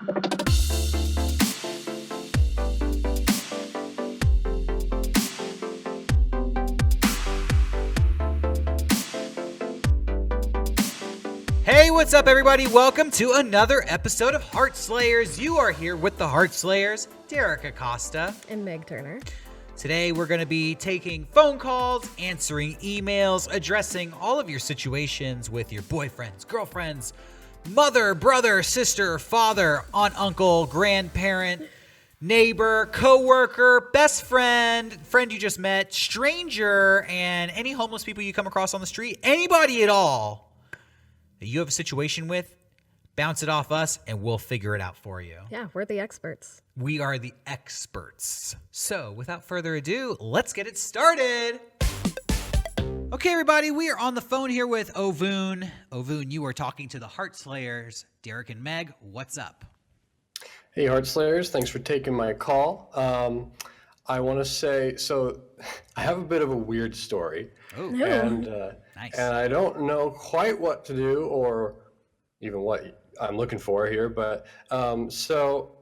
Hey, what's up, everybody? Welcome to another episode of Heartslayers. You are here with the Heartslayers, Derrick Acosta and Meg Turner. Today, we're going to be taking phone calls, answering emails, addressing all of your situations with your boyfriends, girlfriends, mother, brother, sister, father, aunt, uncle, grandparent, neighbor, coworker, best friend you just met, stranger, and any homeless people you come across on the street. Anybody at all that you have a situation with, bounce it off us and we'll figure it out for you. Yeah, we're the experts. We are the experts. So without further ado, let's get it started. Okay, everybody, we are on the phone here with Ovoon. Ovoon, you are talking to the Heartslayers. Derrick and Meg, what's up? Hey, Heartslayers. Thanks for taking my call. I want to say, so I have a bit of a weird story. Oh, and nice. And I don't know quite what to do or even what I'm looking for here. But so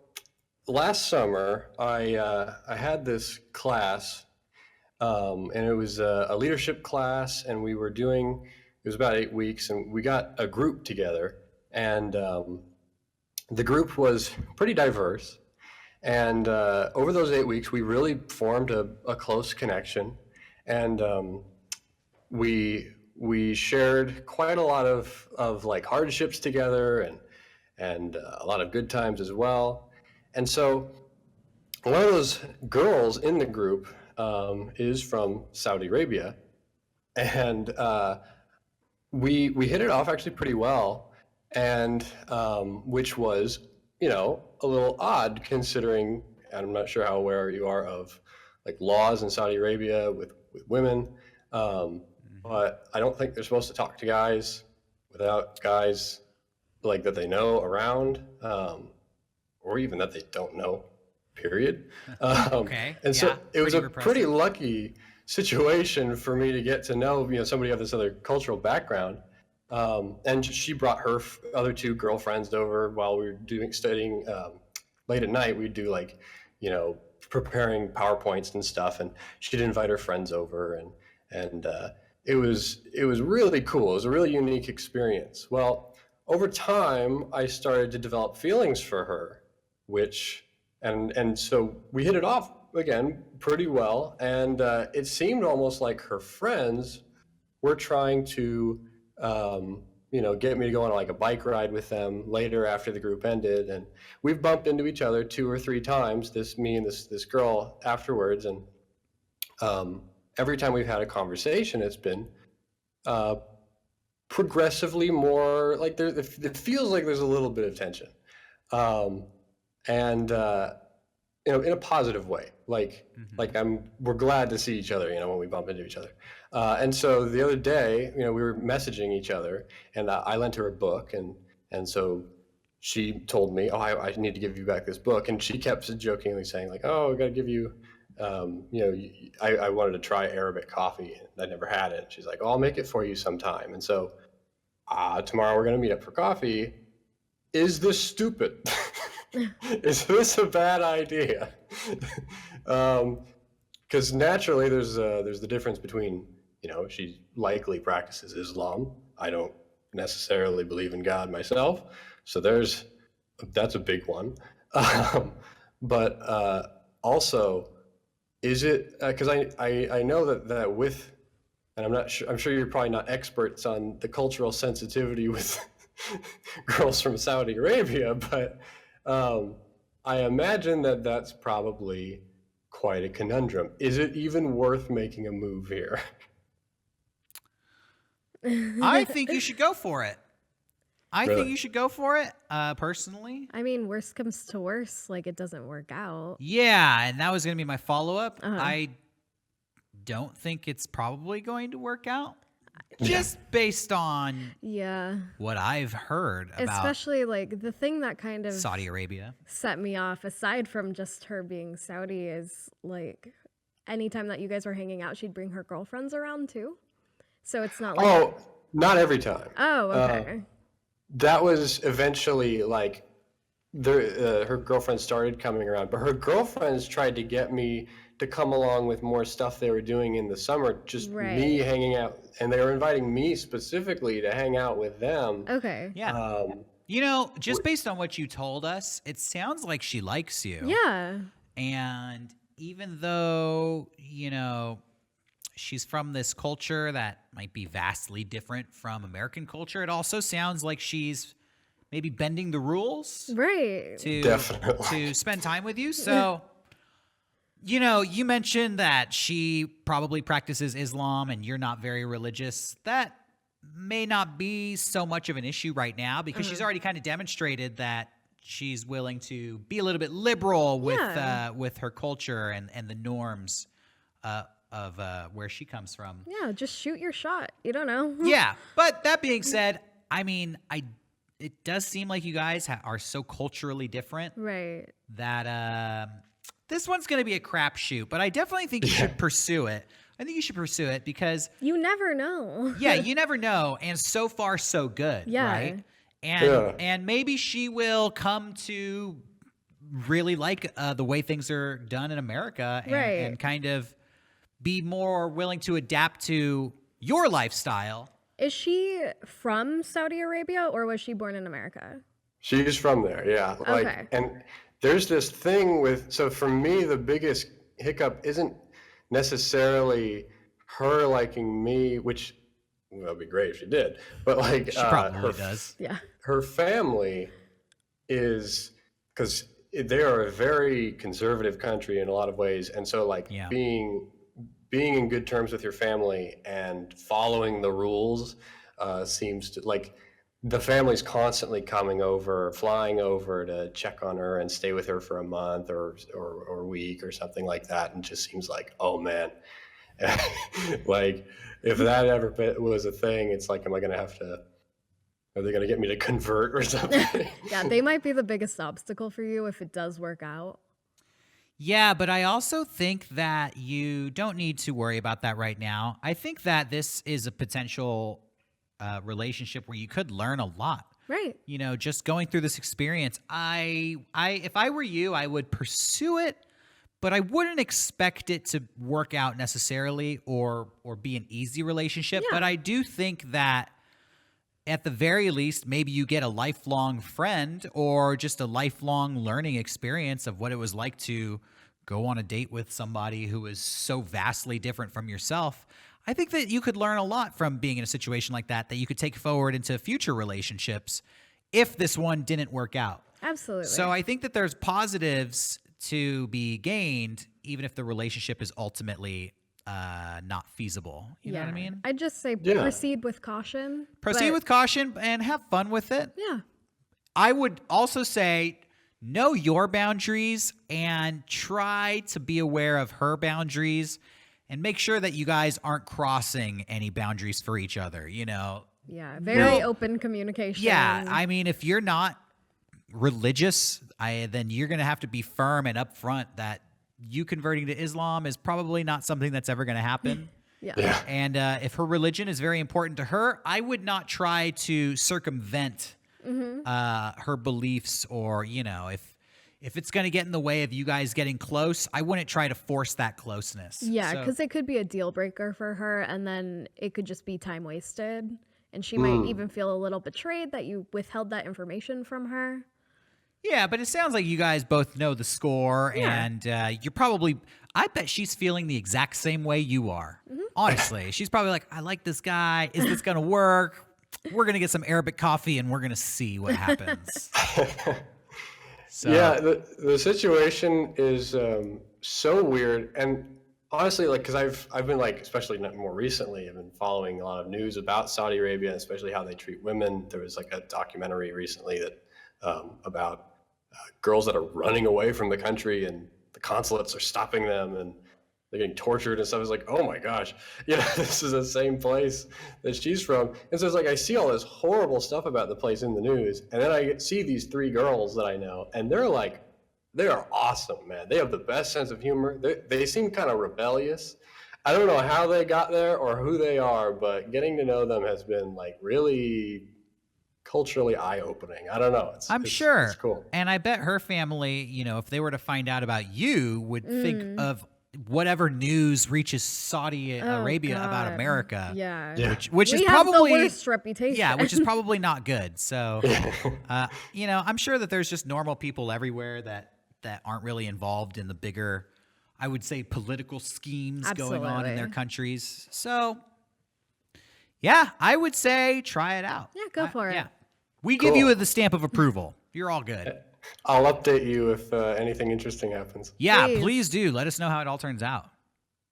last summer, I had this class, and it was a leadership class, and we were doing, it was about 8 weeks, and we got a group together, and the group was pretty diverse. And over those 8 weeks, we really formed a close connection, and we shared quite a lot of like hardships together, and a lot of good times as well. And so one of those girls in the group is from Saudi Arabia, and we hit it off actually pretty well, and which was, you know, a little odd considering, and I'm not sure how aware you are of like laws in Saudi Arabia with women, but I don't think they're supposed to talk to guys without guys like that they know around, or even that they don't know, period. Okay. And so it was a repressive. pretty lucky situation for me to get to know, you know, somebody of this other cultural background. And she brought her other two girlfriends over while we were studying late at night. We'd do like, you know, preparing PowerPoints and stuff, and she'd invite her friends over, and it was really cool. It was a really unique experience. Well, over time, I started to develop feelings for her, which, and so we hit it off again pretty well, and it seemed almost like her friends were trying to you know, get me to go on like a bike ride with them later after the group ended. And we've bumped into each other 2 or 3 times, me and this girl afterwards. And every time we've had a conversation, it's been progressively more like it feels like there's a little bit of tension. And you know, in a positive way, like we're glad to see each other, you know, when we bump into each other. And so the other day, you know, we were messaging each other, and I lent her a book, and so she told me, oh, I need to give you back this book, and she kept jokingly saying like, oh, I got to give you, you know, I wanted to try Arabic coffee, and I never had it. She's like, oh, I'll make it for you sometime. And so tomorrow we're gonna meet up for coffee. Is this stupid? Is this a bad idea? Because naturally there's the difference between, you know, she likely practices Islam. I don't necessarily believe in God myself, so that's a big one. But also, is it because I know that with, and I'm sure you're probably not experts on the cultural sensitivity with girls from Saudi Arabia, but I imagine that's probably quite a conundrum. Is it even worth making a move here? I think you should go for it. I Really? think you should go for it, personally. I mean, worst comes to worst, like it doesn't work out. Yeah, and that was going to be my follow-up. Uh-huh. I don't think it's probably going to work out. Just based on what I've heard about especially like the thing that kind of Saudi Arabia. set me off, aside from just her being Saudi, is like anytime that you guys were hanging out, she'd bring her girlfriends around too. So it's not like Not every time. oh, okay. That was eventually like her girlfriend started coming around, but her girlfriends tried to get me to come along with more stuff they were doing in the summer, just me Right. hanging out, and they were inviting me specifically to hang out with them. Okay. Yeah. Um, Just based on what you told us, it sounds like she likes you. Yeah. And even though, she's from this culture that might be vastly different from American culture, it also sounds like she's maybe bending the rules Right. Definitely. to spend time with you. So, you mentioned that she probably practices Islam and you're not very religious. That may not be so much of an issue right now because she's already kind of demonstrated that she's willing to be a little bit liberal with her culture and the norms of where she comes from. Yeah, just shoot your shot. You don't know. Yeah, but that being said, I mean, it does seem like you guys are so culturally different Right. that this one's going to be a crapshoot. But I definitely think you should pursue it. I think you should pursue it because You never know. yeah, you never know, and so far so good, Yeah. right? Yeah. And maybe she will come to really like the way things are done in America Right. and kind of be more willing to adapt to your lifestyle. Is she from Saudi Arabia or was she born in America? She's from there, yeah. Okay. And there's this thing so for me, the biggest hiccup isn't necessarily her liking me, which would be great if she did, but like She probably does. Yeah. her family is, because they are a very conservative country in a lot of ways, and so like Yeah. being in good terms with your family and following the rules seems to, like, the family's constantly coming over, flying over to check on her and stay with her for a month or a week or something like that, and just seems like, oh man, like if that ever was a thing, it's like, am I gonna have to, are they gonna get me to convert or something? Yeah, they might be the biggest obstacle for you if it does work out. Yeah, but I also think that you don't need to worry about that right now. I think that this is a potential relationship where you could learn a lot. Right. Just going through this experience, if I were you, I would pursue it, but I wouldn't expect it to work out necessarily or be an easy relationship. Yeah. But I do think that at the very least, maybe you get a lifelong friend or just a lifelong learning experience of what it was like to go on a date with somebody who is so vastly different from yourself. I think that you could learn a lot from being in a situation like that you could take forward into future relationships if this one didn't work out. Absolutely. So I think that there's positives to be gained, even if the relationship is ultimately not feasible. You know what I mean? I'd just say Yeah. proceed with caution. Proceed but- with caution and have fun with it. Yeah. I would also say know your boundaries and try to be aware of her boundaries and make sure that you guys aren't crossing any boundaries for each other, Yeah. Very No. open communication. Yeah, I mean, if you're not religious, then you're going to have to be firm and upfront that you converting to Islam is probably not something that's ever going to happen. Yeah. Yeah. And if her religion is very important to her, I would not try to circumvent her beliefs, or if it's going to get in the way of you guys getting close, I wouldn't try to force that closeness. Yeah, So- because it could be a deal breaker for her, and then it could just be time wasted. And she might even feel a little betrayed that you withheld that information from her. Yeah, but it sounds like you guys both know the score, Yeah. and you're probably, I bet she's feeling the exact same way you are. Honestly, she's probably like, I like this guy. Is this going to work? We're going to get some Arabic coffee and we're going to see what happens. So, Yeah, the situation is so weird, and honestly, like, because I've been, like, especially more recently, I've been following a lot of news about Saudi Arabia, and especially how they treat women. There was like a documentary recently that about girls that are running away from the country, and the consulates are stopping them, and they're getting tortured and stuff. It's like, oh my gosh, this is the same place that she's from. And so it's like, I see all this horrible stuff about the place in the news, and then I see these three girls that I know, and they are awesome, man. They have the best sense of humor. They seem kind of rebellious. I don't know how they got there or who they are, but getting to know them has been like really culturally eye-opening. I don't know. I'm sure. It's cool. And I bet her family, if they were to find out about you, would think of whatever news reaches Saudi Arabia about God. America. Yeah. Which is We have probably the worst reputation. Yeah, which is probably not good. So, I'm sure that there's just normal people everywhere that aren't really involved in the bigger, I would say, political schemes going on in their countries. So, yeah, I would say try it out. Yeah, go for it. Yeah. We give you the stamp of approval. You're all good. I'll update you if anything interesting happens. Yeah, please do. Let us know how it all turns out.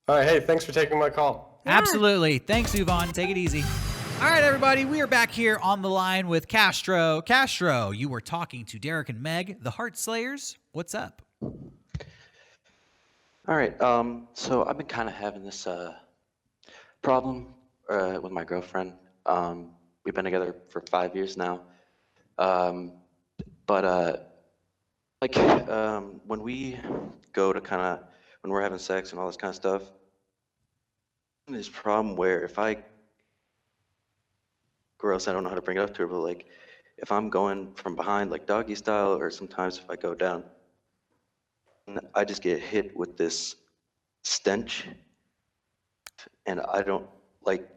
All right. Hey, thanks for taking my call. Yeah. Absolutely. Thanks, Yvonne. Take it easy. All right, everybody. We are back here on the line with Castro. Castro, you were talking to Derrick and Meg, the Heartslayers. What's up? All right. So I've been kind of having this problem with my girlfriend. We've been together for 5 years now. When we go to when we're having sex and all this kind of stuff, this problem where if gross, I don't know how to bring it up to her, but like if I'm going from behind like doggy style, or sometimes if I go down, I just get hit with this stench, and I don't like,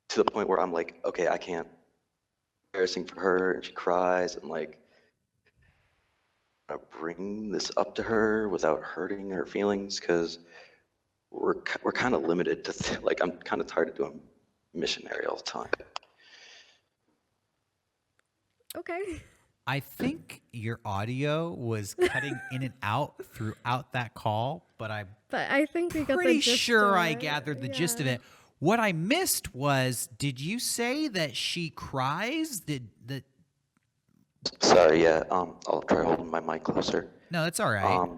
to the point where I'm like, okay, I can't. Embarrassing for her, and she cries, and like I bring this up to her without hurting her feelings, because we're kind of limited to like, I'm kind of tired of doing missionary all the time. Okay. I think your audio was cutting in and out throughout that call, but I'm I think we got pretty the gist sure of I it. gathered the gist of it. What I missed was, did you say that she cries? Sorry, yeah. I'll try holding my mic closer. No, that's all right.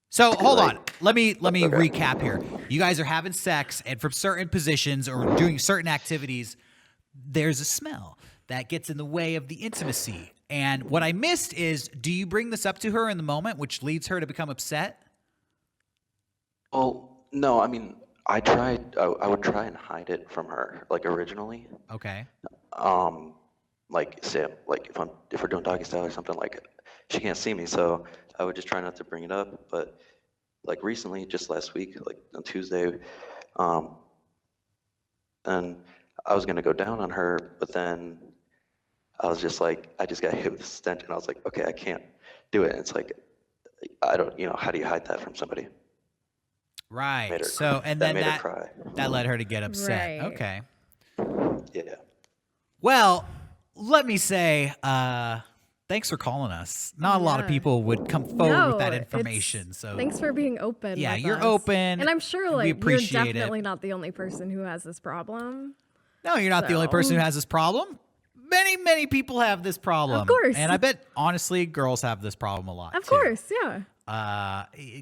So hold on. Let me recap here. You guys are having sex, and from certain positions or doing certain activities, there's a smell that gets in the way of the intimacy. And what I missed is, do you bring this up to her in the moment, which leads her to become upset? Well, no, I mean, I would try and hide it from her, like originally. Okay. Like say, like if we're doing doggy style or something, like she can't see me, so I would just try not to bring it up. But like recently, just last week, like on Tuesday, and I was gonna go down on her, but then I was just like, I just got hit with a stench, and I was like, okay, I can't do it. And it's like, I don't, how do you hide that from somebody? Right. So, and then that led her to get upset. Right. Okay. Yeah. Well, let me say, thanks for calling us. Not a lot of people would come forward with that information. So thanks for being open. Yeah, with you're us. open. And I'm sure we like you're appreciate definitely not the only person who has this problem. No, you're not the only person who has this problem. Many people have this problem. Of course. And I bet, honestly, girls have this problem a lot, Of too. course, yeah.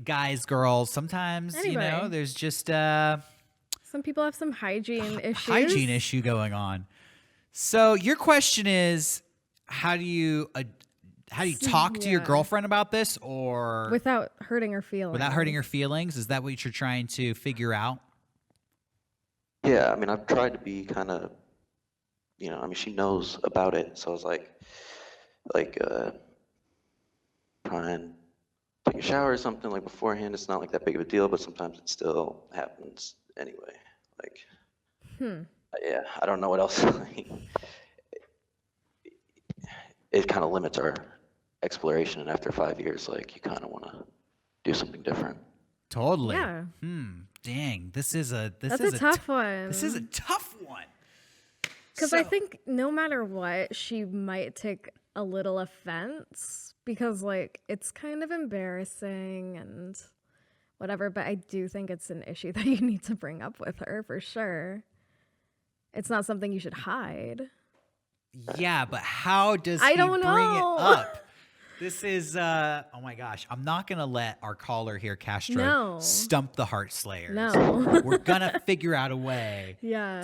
Guys, girls, sometimes, Anyway. there's just Some people have some hygiene issues. hygiene issue going on. So your question is, how do you talk to your girlfriend about this, or without hurting her feelings? without hurting her feelings? Is that what you're trying to figure out? Yeah, I mean, I've tried to be kind of, I mean, she knows about it, so I was like, try and take a shower or something like beforehand. It's not like that big of a deal, but sometimes it still happens anyway. Like, yeah, I don't know what else. It kind of limits our exploration, and after 5 years, like, you kind of want to do something different. Totally. Yeah. Dang, that's a tough one. This is a tough one. Because I think no matter what, she might take a little offense because, like, it's kind of embarrassing and whatever. But I do think it's an issue that you need to bring up with her for sure. It's not something you should hide. Yeah, but how does he don't bring it know. up? This is, oh my gosh, I'm not going to let our caller here, Castro, stump the Heartslayers. No. We're going to figure out a way Yeah.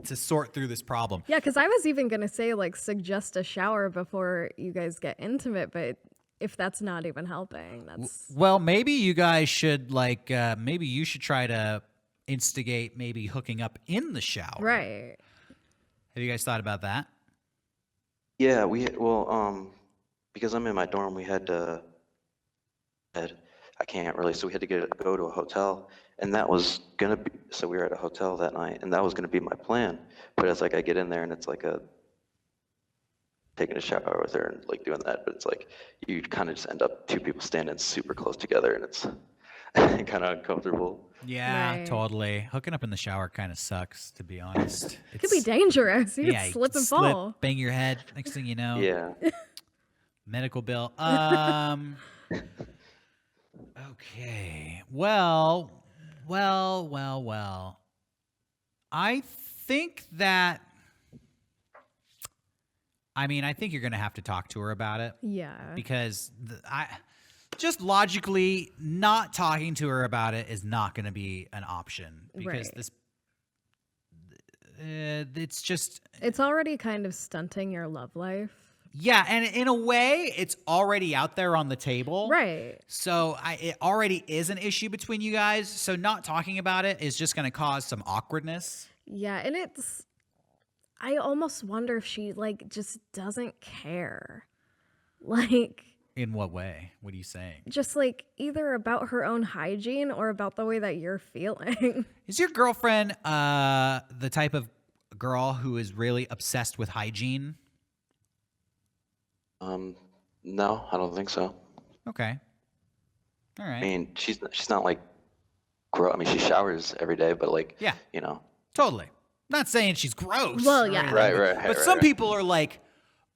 to sort through this problem. Yeah, because I was even going to say, like, suggest a shower before you guys get intimate, but if that's not even helping, that's... Well, maybe you guys should, like, maybe you should try to instigate maybe hooking up in the shower. Right. Have you guys thought about that? Yeah, because I'm in my dorm, we had to. I can't really, so we had to go to a hotel, and that was gonna be. So we were at a hotel that night, and that was gonna be my plan. But it's like I get in there, and it's like taking a shower with her and like doing that. But it's like you kind of just end up two people standing super close together, and it's kind of uncomfortable. Yeah, Right. totally. Hooking up in the shower kind of sucks, to be honest. It could be dangerous. You Yeah, could you slip could and fall. bang your head. Next thing you know, Yeah. medical bill. Okay. Well. I think that. I think you're gonna have to talk to her about it Yeah. because just logically not talking to her about it is not going to be an option because Right. this. It's just. It's already kind of stunting your love life. Yeah, and in a way, it's already out there on the table. Right. So it already is an issue between you guys. So not talking about it is just going to cause some awkwardness. Yeah, and I almost wonder if she like just doesn't care. Like In what way? What are you saying? just like either about her own hygiene or about the way that you're feeling. Is your girlfriend the type of girl who is really obsessed with hygiene? No, I don't think so. Okay. All right. I mean, she's not like gross. I mean, she showers every day, but like, Yeah. you know, Totally. Not saying she's gross. Well, or yeah. anything, Right, But some people are like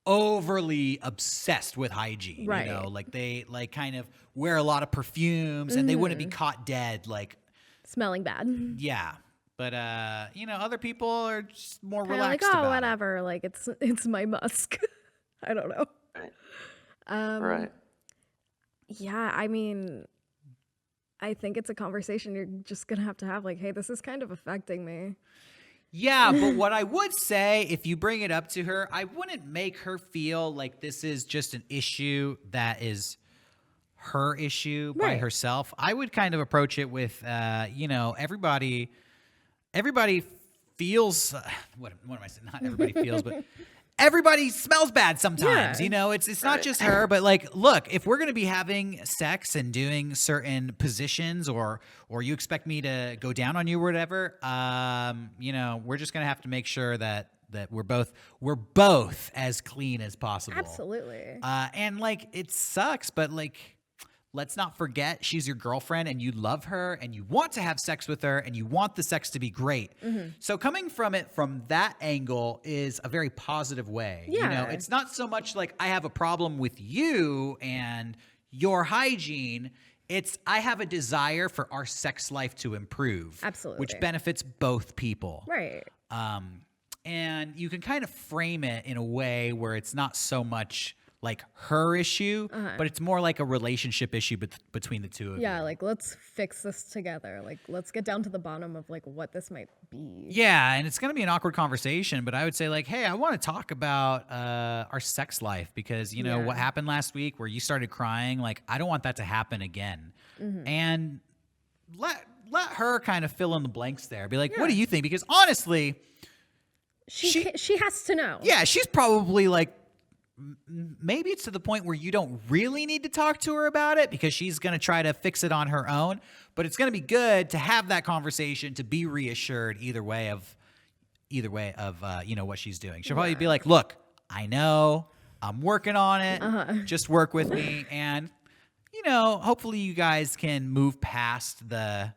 overly obsessed with hygiene. Right. You know, like they like kind of wear a lot of perfumes and they wouldn't be caught dead. Like, Smelling bad. yeah. But other people are just more Kind of like, relaxed oh, about it. whatever. Like it's my musk. I don't know. right, right. Yeah, I mean, I think it's a conversation you're just gonna have to have. Like, hey, this is kind of affecting me. Yeah, but what I would say, if you bring it up to her, I wouldn't make her feel like this is just an issue that is her issue by Right. herself. I would kind of approach it with, everybody feels, what am I saying? Not everybody feels, but everybody smells bad sometimes. Yeah. You know, it's not just her, but like, look, if we're going to be having sex and doing certain positions or you expect me to go down on you or whatever, we're just going to have to make sure that we're both as clean as possible. Absolutely. And like, it sucks, but like, let's not forget she's your girlfriend and you love her and you want to have sex with her and you want the sex to be great. So coming from it from that angle is a very positive way. Yeah. It's not so much like I have a problem with you and your hygiene. It's I have a desire for our sex life to improve. Absolutely. Which benefits both people. Right. And you can kind of frame it in a way where it's not so much like her issue, but it's more like a relationship issue between the two of you. Yeah, like let's fix this together. Like let's get down to the bottom of like what this might be. Yeah, and it's going to be an awkward conversation, but I would say like, hey, I want to talk about our sex life because, Yeah. what happened last week where you started crying, like I don't want that to happen again. And let her kind of fill in the blanks there. Be like, what do you think? Because honestly, She has to know. yeah, she's probably like, maybe it's to the point where you don't really need to talk to her about it because she's going to try to fix it on her own. But it's going to be good to have that conversation to be reassured either way of what she's doing. She'll probably be like, look, I know I'm working on it. Just work with me. And, hopefully you guys can move past the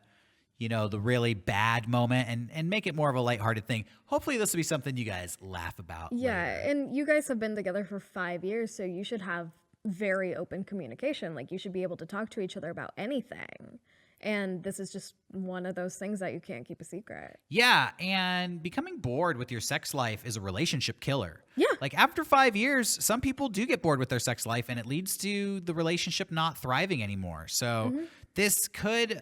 really bad moment and make it more of a lighthearted thing. Hopefully this will be something you guys laugh about. Yeah, later. and you guys have been together for 5 years, so you should have very open communication. Like you should be able to talk to each other about anything. And this is just one of those things that you can't keep a secret. Yeah, and becoming bored with your sex life is a relationship killer. Yeah. Like after 5 years, some people do get bored with their sex life and it leads to the relationship not thriving anymore. So this could,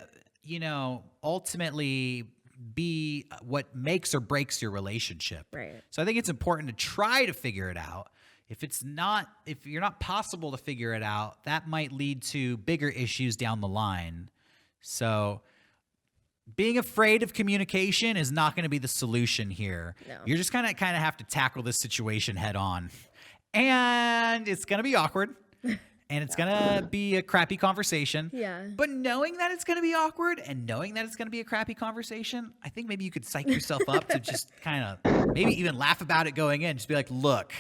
ultimately be what makes or breaks your relationship. Right. So I think it's important to try to figure it out. If you're not possible to figure it out, that might lead to bigger issues down the line. So being afraid of communication is not going to be the solution here. No. You're just kind of have to tackle this situation head on. And it's going to be awkward. And it's going to be a crappy conversation. Yeah. But knowing that it's going to be awkward and knowing that it's going to be a crappy conversation, I think maybe you could psych yourself up to just kind of maybe even laugh about it going in. Just be like, look,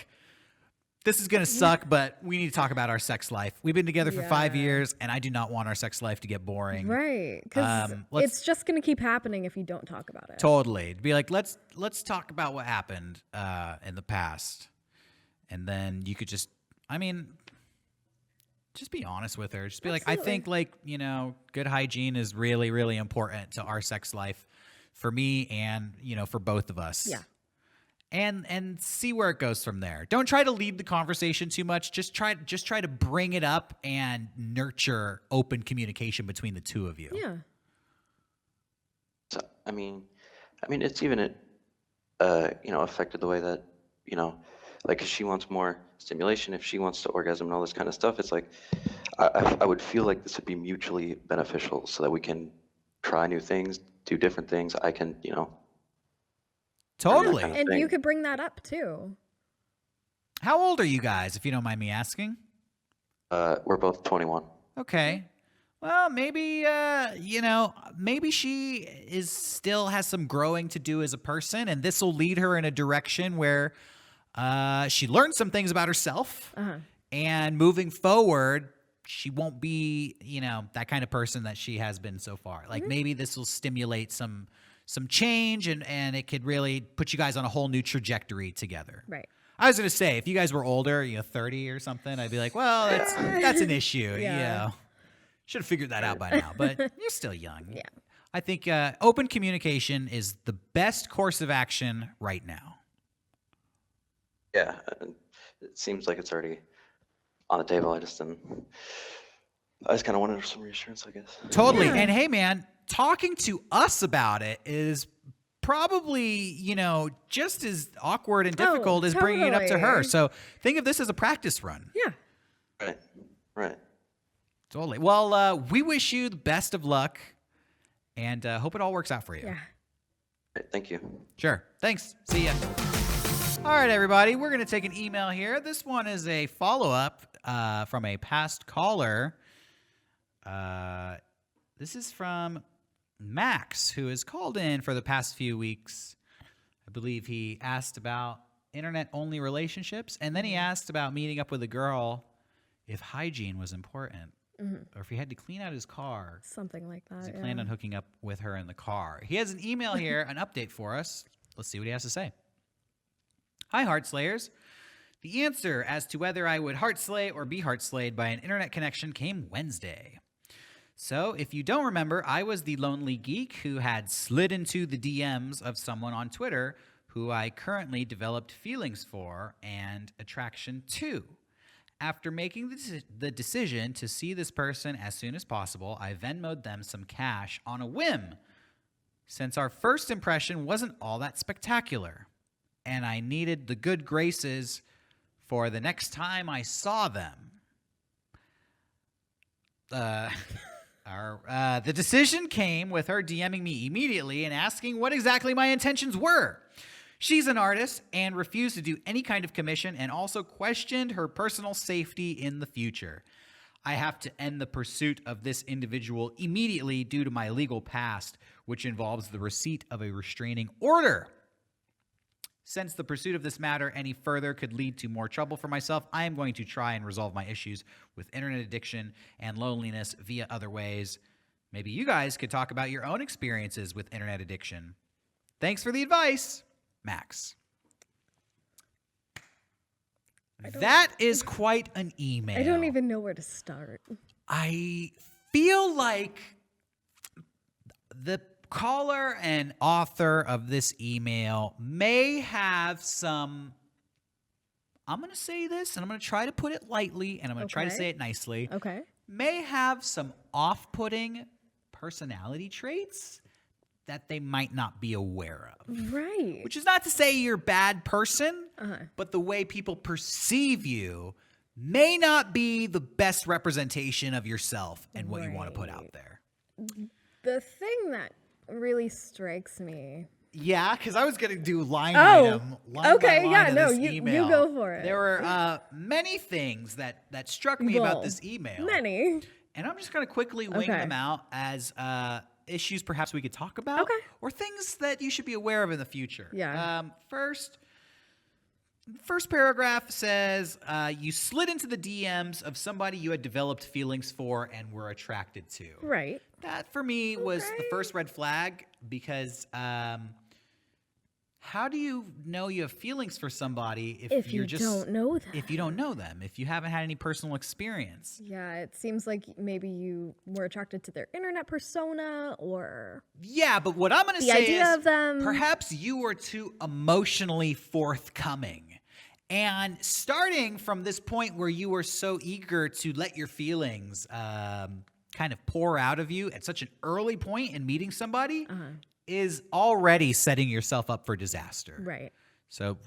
this is going to suck, but we need to talk about our sex life. We've been together for 5 years, and I do not want our sex life to get boring. Right. Because it's just going to keep happening if you don't talk about it. Totally. Be like, let's talk about what happened in the past. And then you could just be honest with her. Just be like, I think good hygiene is really, really important to our sex life for me and, for both of us. Yeah. And see where it goes from there. Don't try to lead the conversation too much. Just try to bring it up and nurture open communication between the two of you. Yeah. So, I mean, it's even affected the way that, like if she wants more stimulation, if she wants to orgasm and all this kind of stuff, it's like I would feel like this would be mutually beneficial so that we can try new things, do different things. I can, Totally. kind of And thing. you could bring that up too. How old are you guys, if you don't mind me asking? We're both 21. Okay. Well, maybe maybe she still has some growing to do as a person, and this will lead her in a direction where she learns some things about herself. And moving forward, she won't be, that kind of person that she has been so far. Like maybe this will stimulate some change and it could really put you guys on a whole new trajectory together. Right. I was going to say, if you guys were older, 30 or something, I'd be like, well, that's an issue. Yeah. Should have figured that out by now, but you're still young. Yeah. I think open communication is the best course of action right now. Yeah, it seems like it's already on the table. I just kind of wanted some reassurance, I guess. Totally. Yeah. And hey, man, talking to us about it is probably, just as awkward and difficult as bringing it up to her. totally. So think of this as a practice run. Yeah. Right. Totally. Well, we wish you the best of luck and hope it all works out for you. Yeah. Right, thank you. Sure. Thanks. See ya. All right, everybody. We're going to take an email here. This one is a follow-up from a past caller. This is from Max, who has called in for the past few weeks. I believe he asked about internet-only relationships, and then he asked about meeting up with a girl if hygiene was important, or if he had to clean out his car. Something like that. He planned on hooking up with her in the car. He has an email here, an update for us. Let's see what he has to say. Hi, Heartslayers. The answer as to whether I would heartslay or be heartslayed by an internet connection came Wednesday. So, if you don't remember, I was the lonely geek who had slid into the DMs of someone on Twitter who I currently developed feelings for and attraction to. After making the decision to see this person as soon as possible, I Venmo'd them some cash on a whim, since our first impression wasn't all that spectacular, and I needed the good graces for the next time I saw them. The decision came with her DMing me immediately and asking what exactly my intentions were. She's an artist and refused to do any kind of commission and also questioned her personal safety in the future. I have to end the pursuit of this individual immediately due to my legal past, which involves the receipt of a restraining order. Since the pursuit of this matter any further could lead to more trouble for myself, I am going to try and resolve my issues with internet addiction and loneliness via other ways. Maybe you guys could talk about your own experiences with internet addiction. Thanks for the advice, Max. That is quite an email. I don't even know where to start. I feel like the caller and author of this email may have some, I'm going to say this, and I'm going to try to put it lightly, and I'm going to try to say it nicely. Okay. May have some off-putting personality traits that they might not be aware of. Right. Which is not to say you're a bad person, but the way people perceive you may not be the best representation of yourself and what you want to put out there. The thing that really strikes me Yeah, because I was going to do line Oh, item. Line okay, by line yeah, of no, this you email. go for it. There were many things that struck me about this email. Many. And I'm just going to quickly wing Okay. them out as issues perhaps we could talk about. Okay. Or things that you should be aware of in the future. Yeah. First paragraph says, you slid into the DMs of somebody you had developed feelings for and were attracted to. Right. That, for me, was the first red flag because how do you know you have feelings for somebody if you don't know them? If you don't know them, if you haven't had any personal experience. Yeah, it seems like maybe you were attracted to their internet persona or Yeah, but what I'm going to the say idea is of them. perhaps you were too emotionally forthcoming. And starting from this point where you were so eager to let your feelings kind of pour out of you at such an early point in meeting somebody is already setting yourself up for disaster. Right. So,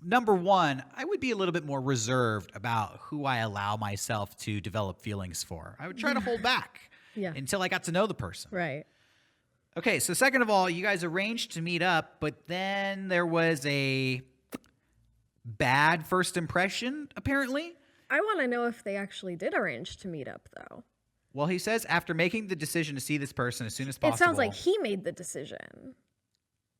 number one, I would be a little bit more reserved about who I allow myself to develop feelings for. I would try to hold back until I got to know the person. Right. Okay, so second of all, you guys arranged to meet up, but then there was a bad first impression, apparently. I want to know if they actually did arrange to meet up, though. Well, he says after making the decision to see this person as soon as possible. It sounds like he made the decision.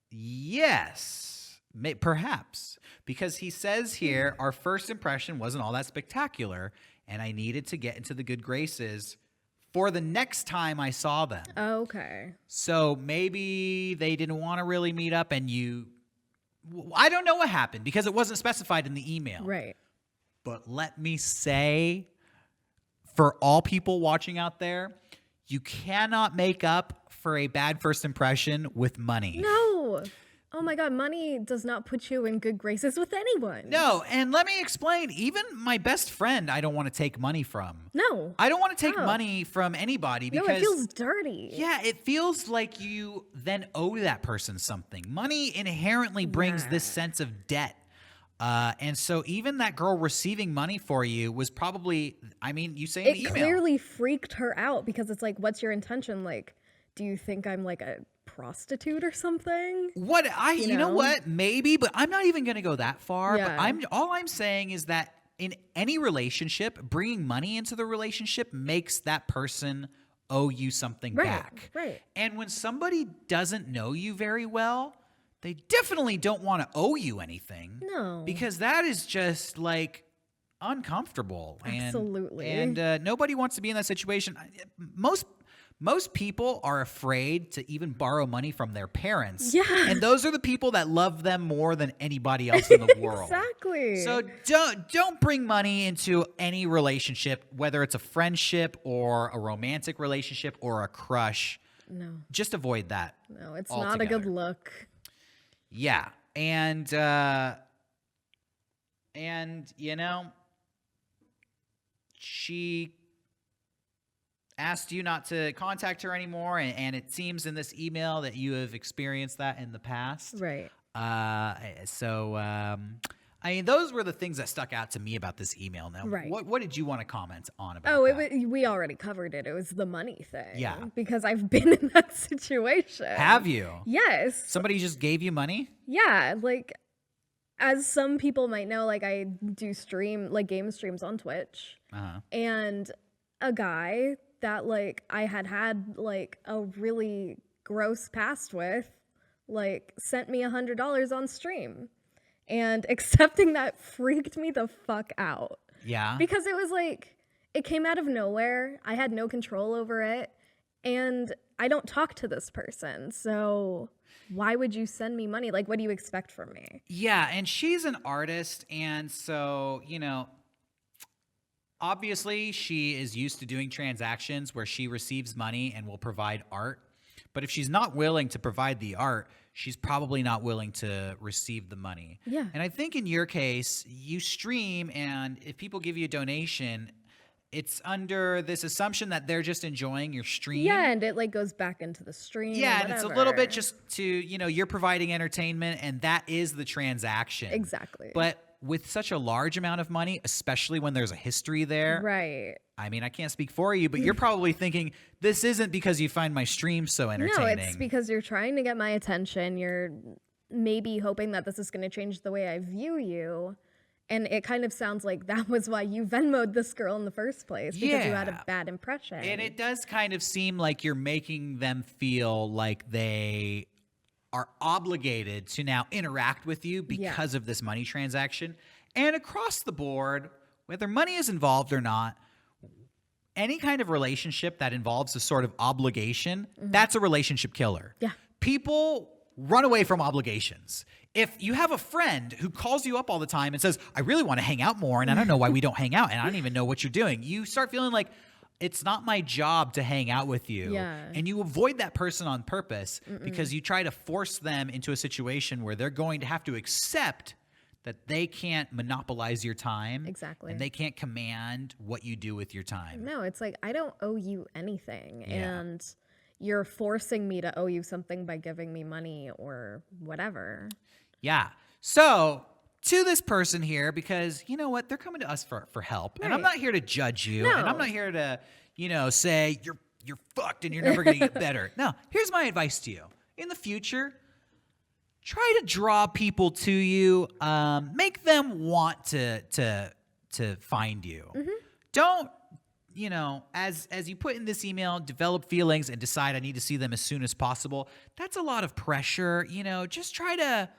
Yes, perhaps. Because he says here, our first impression wasn't all that spectacular, and I needed to get into the good graces for the next time I saw them. Okay. So maybe they didn't want to really meet up, and I don't know what happened because it wasn't specified in the email. Right. But let me say, for all people watching out there, you cannot make up for a bad first impression with money. No. Oh my God, money does not put you in good graces with anyone. No, and let me explain. Even my best friend, I don't want to take money from. No. I don't want to take money from anybody because... No, it feels dirty. Yeah, it feels like you then owe that person something. Money inherently brings this sense of debt. And so even that girl receiving money for you was probably, I mean, you say in the email. It clearly freaked her out because it's like, what's your intention? Like, do you think I'm like a prostitute or something? You know what? Maybe, but I'm not even going to go that far. Yeah. But all I'm saying is that in any relationship, bringing money into the relationship makes that person owe you something back. Right. And when somebody doesn't know you very well, they definitely don't want to owe you anything. No. Because that is just like uncomfortable. Absolutely. And nobody wants to be in that situation. Most people are afraid to even borrow money from their parents. Yeah. And those are the people that love them more than anybody else in the world. Exactly. So don't bring money into any relationship, whether it's a friendship or a romantic relationship or a crush. No. Just avoid that. No, it's altogether. not a good look. Yeah. And you know, she asked you not to contact her anymore, and it seems in this email that you have experienced that in the past. Right. So I mean, those were the things that stuck out to me about this email. Now, Right. what did you want to comment on about that? We already covered it. It was the money thing. Yeah. Because I've been in that situation. Have you? Yes. Somebody just gave you money? Yeah, like as some people might know, like I do game streams on Twitch. Uh-huh. And a guy that like I had like a really gross past with, like sent me $100 on stream. And accepting that freaked me the fuck out. Yeah. Because it was like, it came out of nowhere. I had no control over it. And I don't talk to this person. So why would you send me money? Like, what do you expect from me? Yeah, and she's an artist. And so, you know, obviously she is used to doing transactions where she receives money and will provide art. But if she's not willing to provide the art, she's probably not willing to receive the money. Yeah. And I think in your case, you stream, and if people give you a donation, it's under this assumption that they're just enjoying your stream. Yeah, and it like goes back into the stream. Yeah, and and it's a whatever. little bit just to, you know, you're providing entertainment, and that is the transaction. Exactly. But with such a large amount of money, especially when there's a history there. Right. I mean, I can't speak for you, but you're probably thinking, this isn't because you find my stream so entertaining. No, it's because you're trying to get my attention. You're maybe hoping that this is going to change the way I view you. And it kind of sounds like that was why you Venmo'd this girl in the first place, because you had a bad impression. And it does kind of seem like you're making them feel like they are obligated to now interact with you because of this money transaction. And across the board, whether money is involved or not, any kind of relationship that involves a sort of obligation, that's a relationship killer. Yeah. People run away from obligations. If you have a friend who calls you up all the time and says, I really want to hang out more, and I don't know why we don't hang out, and I don't even know what you're doing, you start feeling like, it's not my job to hang out with you. Yeah. And you avoid that person on purpose because you try to force them into a situation where they're going to have to accept that they can't monopolize your time. Exactly. And they can't command what you do with your time. No, it's like, I don't owe you anything. Yeah. And you're forcing me to owe you something by giving me money or whatever. Yeah. So to this person here, because you know what? They're coming to us for help. And I'm not here to judge you. No. And I'm not here to, say you're fucked and you're never going to get better. No, here's my advice to you. In the future, try to draw people to you. Make them want to find you. Don't, as you put in this email, develop feelings and decide I need to see them as soon as possible. That's a lot of pressure. Just try to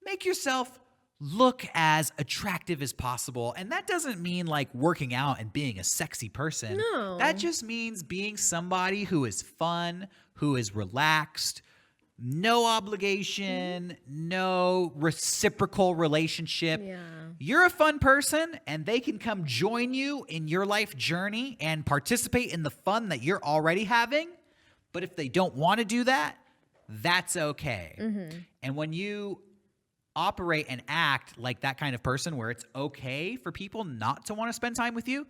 make yourself look as attractive as possible. And that doesn't mean like working out and being a sexy person. No. That just means being somebody who is fun, who is relaxed, no obligation, no reciprocal relationship. Yeah. You're a fun person and they can come join you in your life journey and participate in the fun that you're already having. But if they don't want to do that, that's okay. And when you operate and act like that kind of person where it's okay for people not to want to spend time with you,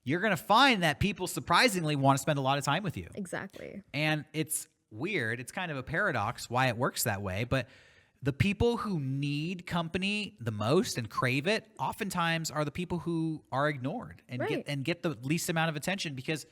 you're going to find that people surprisingly want to spend a lot of time with you. Exactly. And it's weird. It's kind of a paradox why it works that way. But the people who need company the most and crave it oftentimes are the people who are ignored and get the least amount of attention, because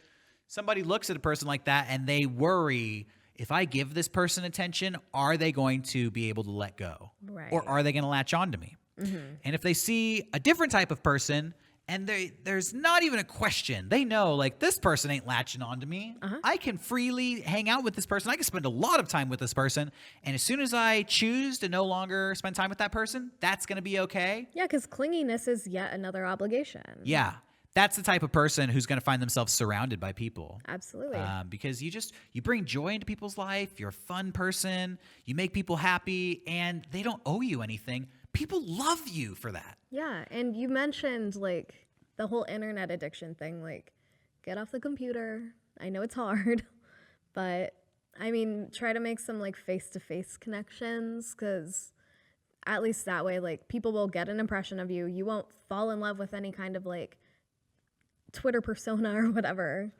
somebody looks at a person like that and they worry, if I give this person attention, are they going to be able to let go? Right. Or are they going to latch on to me? And if they see a different type of person and there's not even a question, they know like this person ain't latching on to me. I can freely hang out with this person. I can spend a lot of time with this person. And as soon as I choose to no longer spend time with that person, that's going to be okay. Yeah, because clinginess is yet another obligation. Yeah. That's the type of person who's going to find themselves surrounded by people. Absolutely. Because you bring joy into people's life. You're a fun person. You make people happy, and they don't owe you anything. People love you for that. Yeah, and you mentioned like the whole internet addiction thing. Like, get off the computer. I know it's hard, but I mean, try to make some like face-to-face connections, because at least that way, like, people will get an impression of you. You won't fall in love with any kind of like Twitter persona or whatever.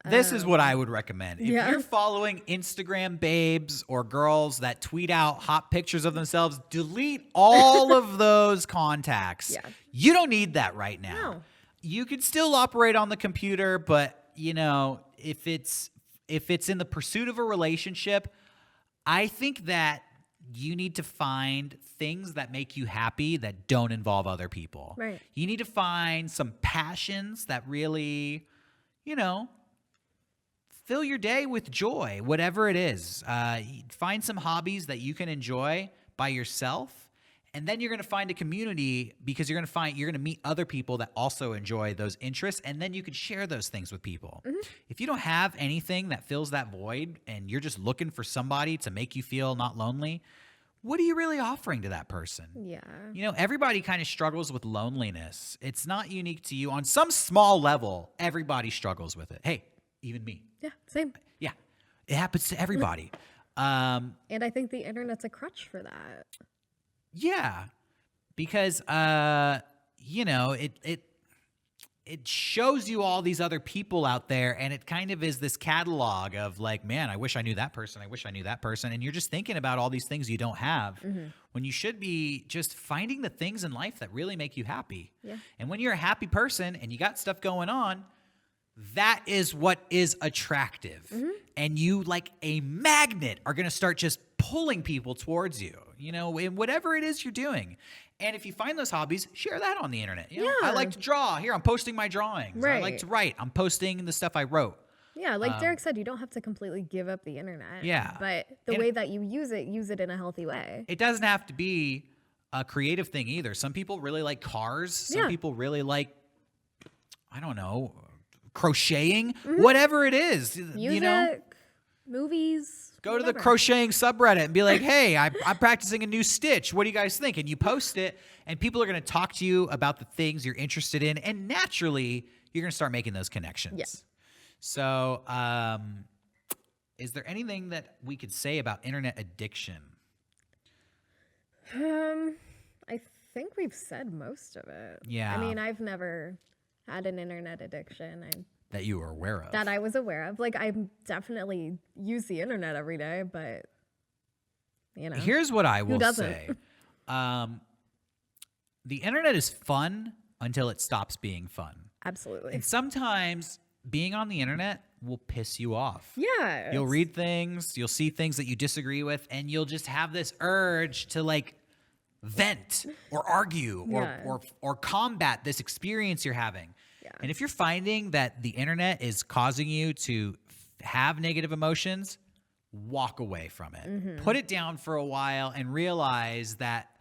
This is what I would recommend. If Yeah. you're following Instagram babes or girls that tweet out hot pictures of themselves, delete all of those contacts. Yeah. You don't need that right now. No. You can still operate on the computer, but if it's in the pursuit of a relationship, I think that you need to find things that make you happy that don't involve other people. Right. You need to find some passions that really, fill your day with joy, whatever it is. Find some hobbies that you can enjoy by yourself, and then you're going to find a community, because you're going to meet other people that also enjoy those interests, and then you can share those things with people. If you don't have anything that fills that void and you're just looking for somebody to make you feel not lonely, what are you really offering to that person? Yeah. Everybody kind of struggles with loneliness. It's not unique to you. On some small level, everybody struggles with it. Hey, even me. Yeah, same. Yeah, it happens to everybody. And I think the internet's a crutch for that. Yeah, because it shows you all these other people out there, and it kind of is this catalog of like, man, I wish I knew that person. I wish I knew that person. And you're just thinking about all these things you don't have when you should be just finding the things in life that really make you happy. Yeah. And when you're a happy person and you got stuff going on, that is what is attractive. And you, like a magnet, are going to start just pulling people towards you, you know, in whatever it is you're doing. And if you find those hobbies, share that on the internet. You know, I like to draw. Here, I'm posting my drawings. I like to write. I'm posting the stuff I wrote. Yeah, like Derrick said, you don't have to completely give up the internet. Yeah. But the way that you use it in a healthy way. It doesn't have to be a creative thing either. Some people really like cars. Some people really like, I don't know, crocheting. Whatever it is. Music, you know? movies. Go to the crocheting subreddit and be like, hey, I'm practicing a new stitch. What do you guys think? And you post it, and people are going to talk to you about the things you're interested in. And naturally, you're going to start making those connections. Yeah. So is there anything that we could say about internet addiction? I think we've said most of it. Yeah. I mean, I've never had an internet addiction. That you were aware of. That I was aware of. Like, I definitely use the internet every day, but, you know. Here's what I will doesn't? say. The internet is fun until it stops being fun. Absolutely. And sometimes being on the internet will piss you off. Yeah. You'll read things, you'll see things that you disagree with, and you'll just have this urge to like vent or argue or combat this experience you're having. Yeah. And if you're finding that the internet is causing you to have negative emotions, walk away from it. Put it down for a while and realize that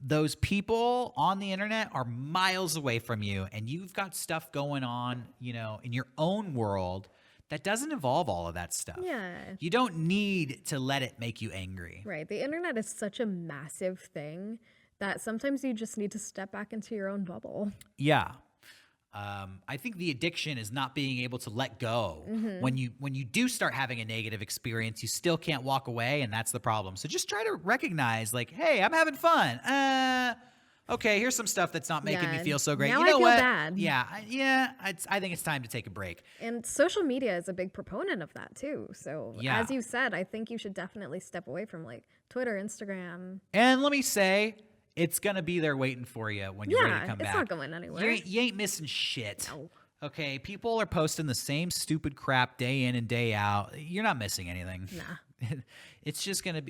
those people on the internet are miles away from you, and you've got stuff going on, you know, in your own world that doesn't involve all of that stuff. Yeah. You don't need to let it make you angry. Right. The internet is such a massive thing that sometimes you just need to step back into your own bubble. Yeah. I think the addiction is not being able to let go. When you do start having a negative experience, you still can't walk away, and that's the problem. So just try to recognize, like, hey, I'm having fun. Okay, here's some stuff that's not making me feel so great. Now you know I feel what? bad. I think it's time to take a break. And social media is a big proponent of that too. So Yeah. as you said, I think you should definitely step away from like Twitter, Instagram. And let me say, it's going to be there waiting for you when you're ready to come back. It's not going anywhere. You ain't missing shit. No. Okay, people are posting the same stupid crap day in and day out. You're not missing anything. Nah. It's gonna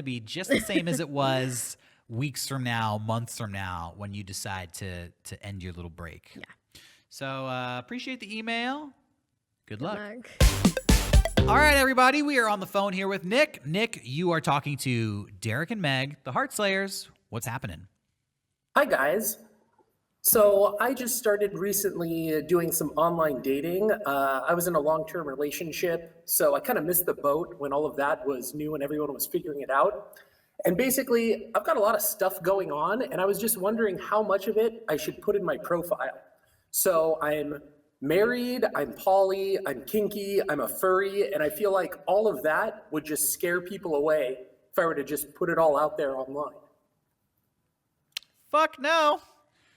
be just the same as it was weeks from now, months from now, when you decide to end your little break. Yeah. So appreciate the email. Good luck. Luck. All right, everybody, we are on the phone here with Nick. Nick, you are talking to Derrick and Meg, the Heartslayers. What's happening? Hi, guys. So I just started recently doing some online dating. I was in a long-term relationship, so I kind of missed the boat when all of that was new and everyone was figuring it out. And basically, I've got a lot of stuff going on, and I was just wondering how much of it I should put in my profile. So I'm married, I'm poly, I'm kinky, I'm a furry, and I feel like all of that would just scare people away if I were to just put it all out there online. Fuck no.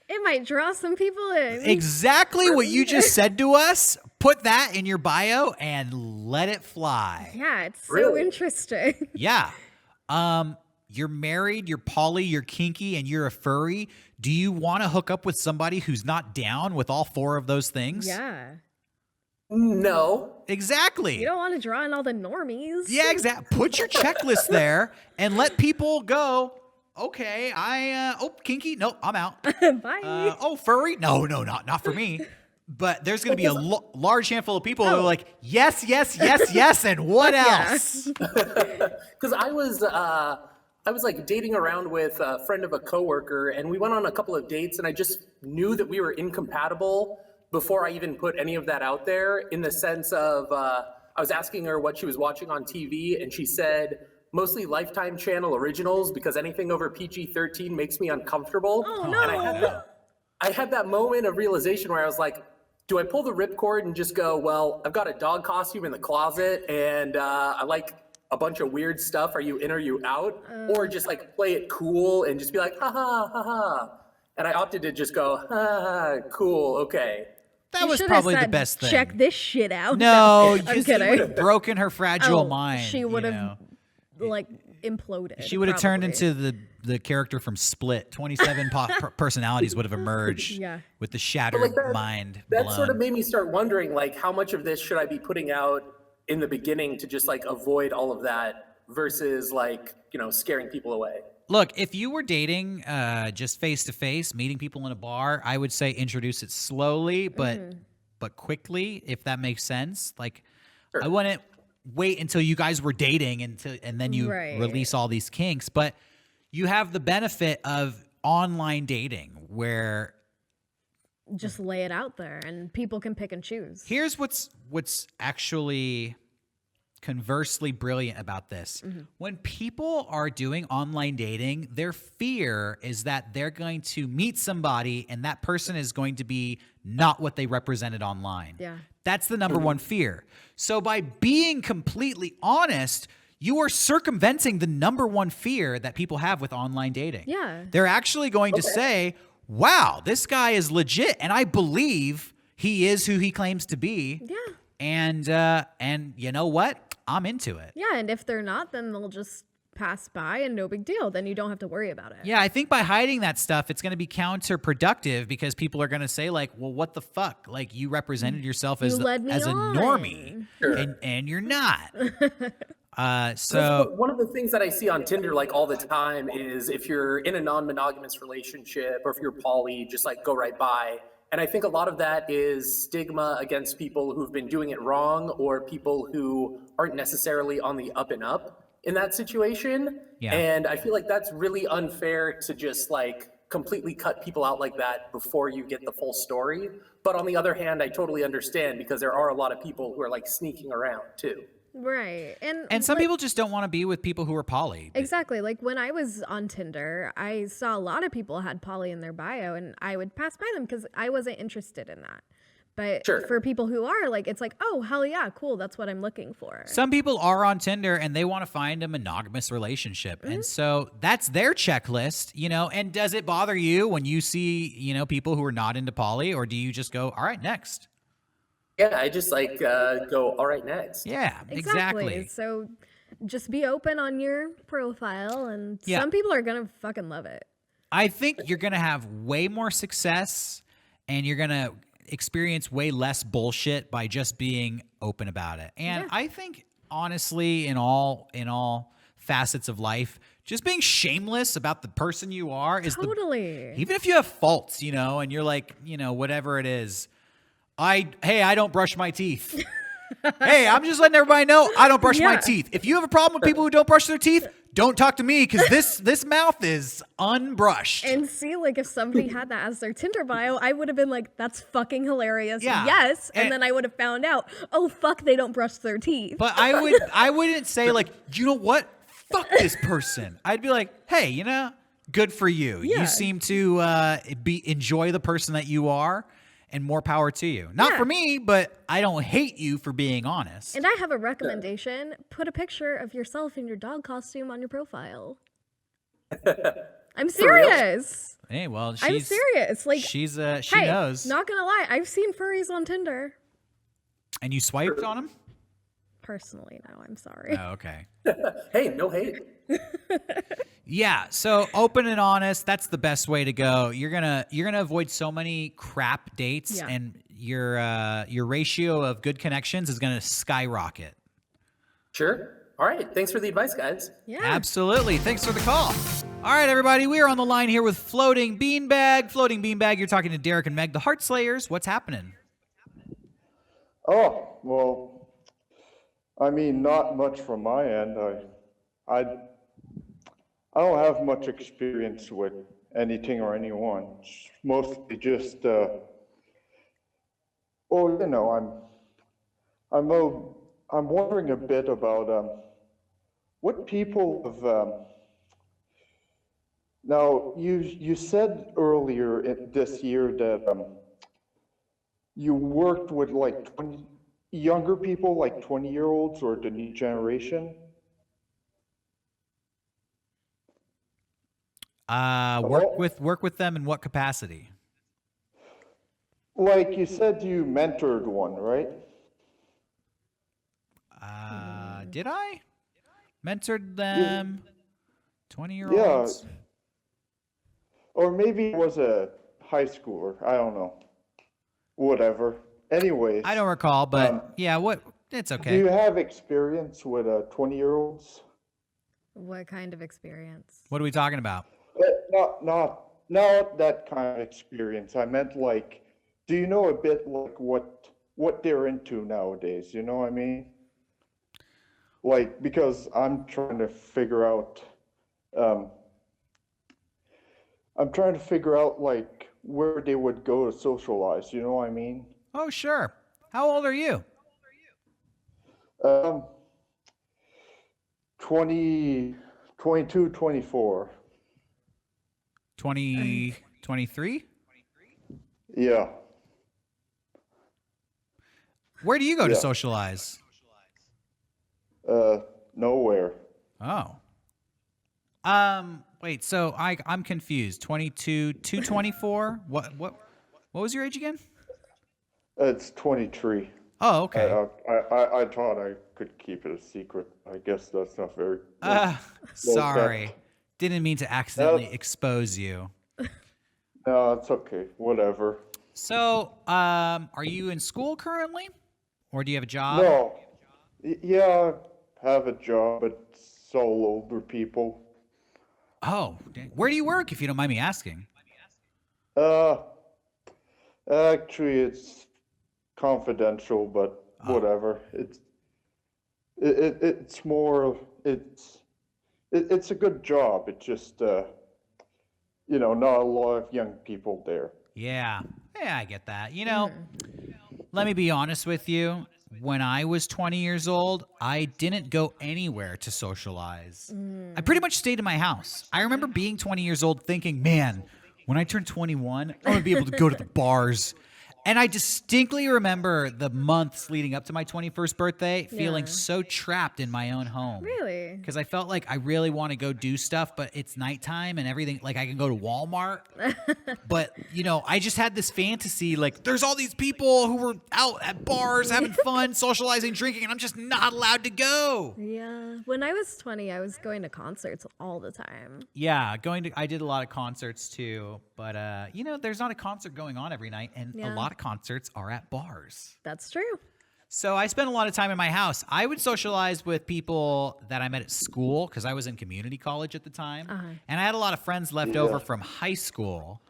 It might draw some people in. Exactly what you just said to us. Put that in your bio and let it fly. Yeah, it's so Really? interesting. Yeah. You're married, you're poly, you're kinky, and you're a furry. Do you want to hook up with somebody who's not down with all four of those things? Yeah. No. Exactly. You don't want to draw in all the normies. Yeah, exactly. Put your checklist there and let people go, okay, kinky? Nope, I'm out. Bye. Furry? No, not for me. But there's going to be a large handful of people who are like, yes, and what else? Because I was like dating around with a friend of a coworker, and we went on a couple of dates, and I just knew that we were incompatible before I even put any of that out there, in the sense of I was asking her what she was watching on TV, and she said mostly Lifetime Channel originals because anything over PG-13 makes me uncomfortable. Oh, no. And I had that moment of realization where I was like, do I pull the ripcord and just go, well, I've got a dog costume in the closet and I like a bunch of weird stuff. Are you in or you out? Or just like play it cool and just be like, ha ha, ha ha. And I opted to just go, cool, okay. That You was should've probably the said, best thing. Check this shit out. No, I'm you kidding. would have broken her fragile Oh, mind. she would you have know? like imploded. She would have turned probably. into the character from Split. 27 personalities would have emerged Yeah. with the shattered But, like, mind. That blown. sort of made me start wondering, like, how much of this should I be putting out in the beginning to just like avoid all of that versus like, you know, scaring people away? Look, if you were dating just face to face, meeting people in a bar, I would say introduce it slowly, but quickly, if that makes sense. Like, Sure. I wouldn't wait until you guys were dating and then you Right. release all these kinks. But you have the benefit of online dating where Just lay it out there, and people can pick and choose. here's what's actually conversely brilliant about this. When people are doing online dating, their fear is that they're going to meet somebody and that person is going to be not what they represented online. Yeah. That's the number one fear. So by being completely honest, you are circumventing the number one fear that people have with online dating. Yeah. They're actually going to say, wow, this guy is legit and I believe he is who he claims to be. Yeah. And you know what? I'm into it. Yeah, and if they're not, then they'll just pass by and no big deal. Then you don't have to worry about it. Yeah, I think by hiding that stuff, it's going to be counterproductive because people are going to say like, well, what the fuck? Like you represented yourself as, led me as a on. normie and you're not. So One of the things that I see on Tinder like all the time is if you're in a non-monogamous relationship or if you're poly, just like go right by. And I think a lot of that is stigma against people who've been doing it wrong or people who aren't necessarily on the up and up in that situation. Yeah. And I feel like that's really unfair to just like completely cut people out like that before you get the full story. But on the other hand, I totally understand because there are a lot of people who are like sneaking around too. Right. and some people just don't want to be with people who are poly. Exactly. Like when I was on Tinder, I saw a lot of people had poly in their bio and I would pass by them because I wasn't interested in that. But Sure. for people who are, like, it's like, oh, hell yeah, cool. That's what I'm looking for. Some people are on Tinder and they want to find a monogamous relationship. And so that's their checklist, you know, and does it bother you when you see, you know, people who are not into poly, or do you just go, all right, next? Yeah, I just like go, all right, next. Yeah, exactly. So just be open on your profile and Yeah. some people are going to fucking love it. I think you're going to have way more success and you're going to experience way less bullshit by just being open about it. And Yeah. I think honestly in all facets of life, just being shameless about the person you are is Totally. even if you have faults, you know, and you're like, you know, whatever it is. I don't brush my teeth. Hey, I'm just letting everybody know I don't brush my Yeah. teeth. If you have a problem with people who don't brush their teeth, don't talk to me because this mouth is unbrushed. And see, like, if somebody had that as their Tinder bio, I would have been like, that's fucking hilarious. Yeah. Yes. And And- then I would have found out, oh, fuck, they don't brush their teeth. But I wouldn't say like, you know what? Fuck this person. I'd be like, hey, you know, good for you. Yeah. You seem to enjoy the person that you are, and more power to you. Not Yeah. for me, but I don't hate you for being honest. And I have a recommendation. Put a picture of yourself in your dog costume on your profile. I'm serious. Hey, well, I'm serious. Like, she hey, knows. not gonna lie, I've seen furries on Tinder. And you swiped on him? Personally, no, I'm sorry. Oh, okay. Hey, no hate. Yeah, so open and honest, that's the best way to go. You're gonna avoid so many crap dates, Yeah. and your ratio of good connections is gonna skyrocket. Sure. All right. Thanks for the advice, guys. Yeah. Absolutely. Thanks for the call. All right, everybody, we are on the line here with Floating Beanbag. Floating Beanbag, you're talking to Derrick and Meg, the Heartslayers. What's happening? Oh, well, I mean, not much from my end. I don't have much experience with anything or anyone. It's mostly just, well, you know, I'm wondering a bit about what people have. Now, you said earlier this year that you worked with like 20 younger people, like 20-year-olds or the new generation. Work with them in what capacity? Like you said, you mentored one, right? Did I? Mentored them, 20-year-olds? Yeah. Or maybe it was a high schooler. I don't know. Whatever. Anyways. I don't recall, but it's okay. Do you have experience with 20-year-olds? What kind of experience? What are we talking about? Not that kind of experience. I meant like, do you know a bit like what they're into nowadays? You know what I mean? Like, because I'm trying to figure out like where they would go to socialize. You know what I mean? Oh, sure. How old are you? 22, 24. 20, 23? Yeah. Where do you go to socialize? Nowhere. Oh. Wait, so I'm confused. 22 to 24? What was your age again? It's 23. Oh, okay. I thought I could keep it a secret. I guess that's not very. Sorry. Didn't mean to accidentally expose you. No, it's okay. Whatever. So, are you in school currently? Or do you have a job? No. Yeah, I have a job, but it's all older people. Oh, dang. Where do you work, if you don't mind me asking? Actually, it's confidential, but whatever. It's more. It's a good job. It's just not a lot of young people there. Yeah, I get that. Let me be honest with you. When I was 20 years old, I didn't go anywhere to socialize. I pretty much stayed in my house. I remember being 20 years old thinking, man, when I turn 21, I'm going to be able to go to the bars. And I distinctly remember the months leading up to my 21st birthday feeling so trapped in my own home. Really? Because I felt like I really want to go do stuff, but it's nighttime and everything. Like I can go to Walmart. But, I just had this fantasy like there's all these people who were out at bars having fun, socializing, drinking, and I'm just not allowed to go. Yeah. When I was 20, I was going to concerts all the time. Yeah, I did a lot of concerts too. But, there's not a concert going on every night. And a lot of concerts are at bars. That's true. So I spent a lot of time in my house. I would socialize with people that I met at school because I was in community college at the time. And I had a lot of friends left over from high school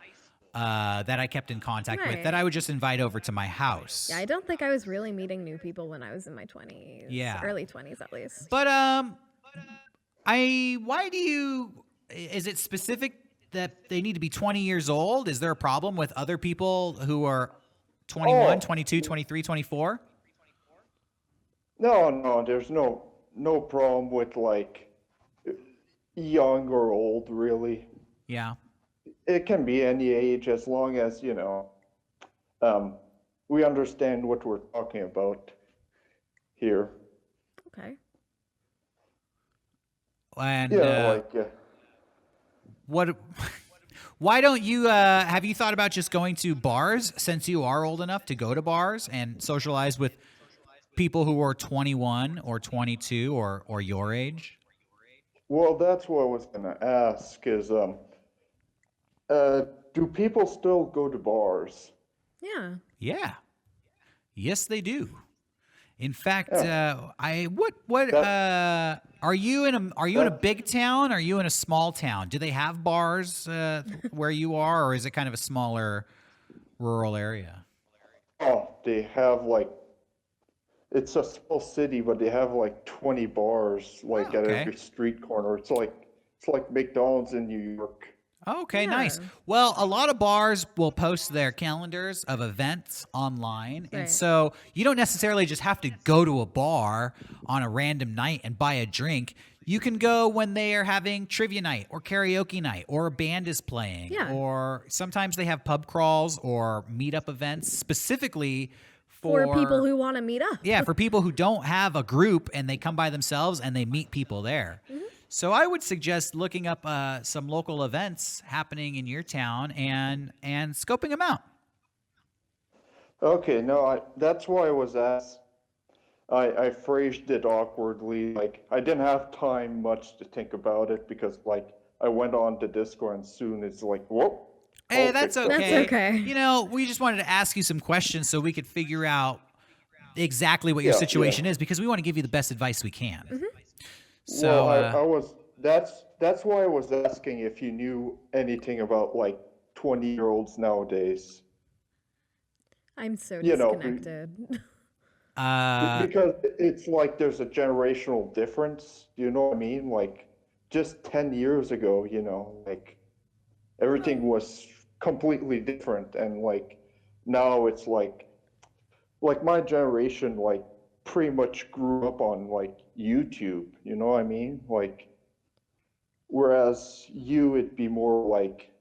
that I kept in contact with that I would just invite over to my house. Yeah, I don't think I was really meeting new people when I was in my 20s. Yeah. Early 20s at least. But is it specific that they need to be 20 years old? Is there a problem with other people who are 21, 22, 23, 24? No, there's no problem with like young or old, really. Yeah. It can be any age as long as, we understand what we're talking about here. Okay. And why don't you have you thought about just going to bars since you are old enough to go to bars and socialize with people who are 21 or 22 or your age? Well, that's what I was going to ask is, do people still go to bars? Yeah. Yeah. Yes, they do. In fact, are you in a big town? Are you in a small town? Do they have bars where you are, or is it kind of a smaller rural area? Oh, they have it's a small city, but they have 20 bars at every street corner. It's like McDonald's in New York. Okay, nice. Well, a lot of bars will post their calendars of events online. And so you don't necessarily just have to go to a bar on a random night and buy a drink. You can go when they are having trivia night or karaoke night or a band is playing. Yeah. Or sometimes they have pub crawls or meetup events specifically for people who want to meet up. Yeah, for people who don't have a group and they come by themselves and they meet people there. Mm-hmm. So I would suggest looking up some local events happening in your town and scoping them out. Okay, no, that's why I was asked. I phrased it awkwardly. Like, I didn't have time much to think about it because, like, I went on to Discord and soon it's like, whoa. Hey, that's okay. That's okay. You know, we just wanted to ask you some questions so we could figure out exactly what your situation is, because we want to give you the best advice we can. Mm-hmm. So Well, I was, that's why I was asking if you knew anything about, like, 20-year-olds nowadays. I'm so You know, disconnected. Because it's like there's a generational difference, you know what I mean? Like, just 10 years ago, you know, like, everything was completely different. And, like, now it's like my generation, like, pretty much grew up on, like, YouTube, you know what I mean? Like, whereas it'd be more like,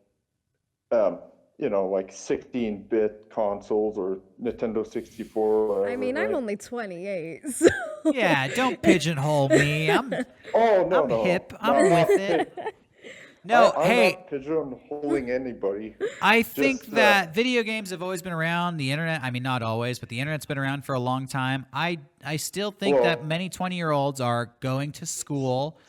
you know, like 16-bit consoles or Nintendo 64 or whatever. I mean, I'm right? only 28, so. yeah, don't pigeonhole me. I'm no, hip. no, I'm not with it. No, I'm hey, not pigeonholing anybody. I think Just, that video games have always been around. The internet, I mean, not always, but the internet's been around for a long time. I still think that many 20-year-olds are going to school,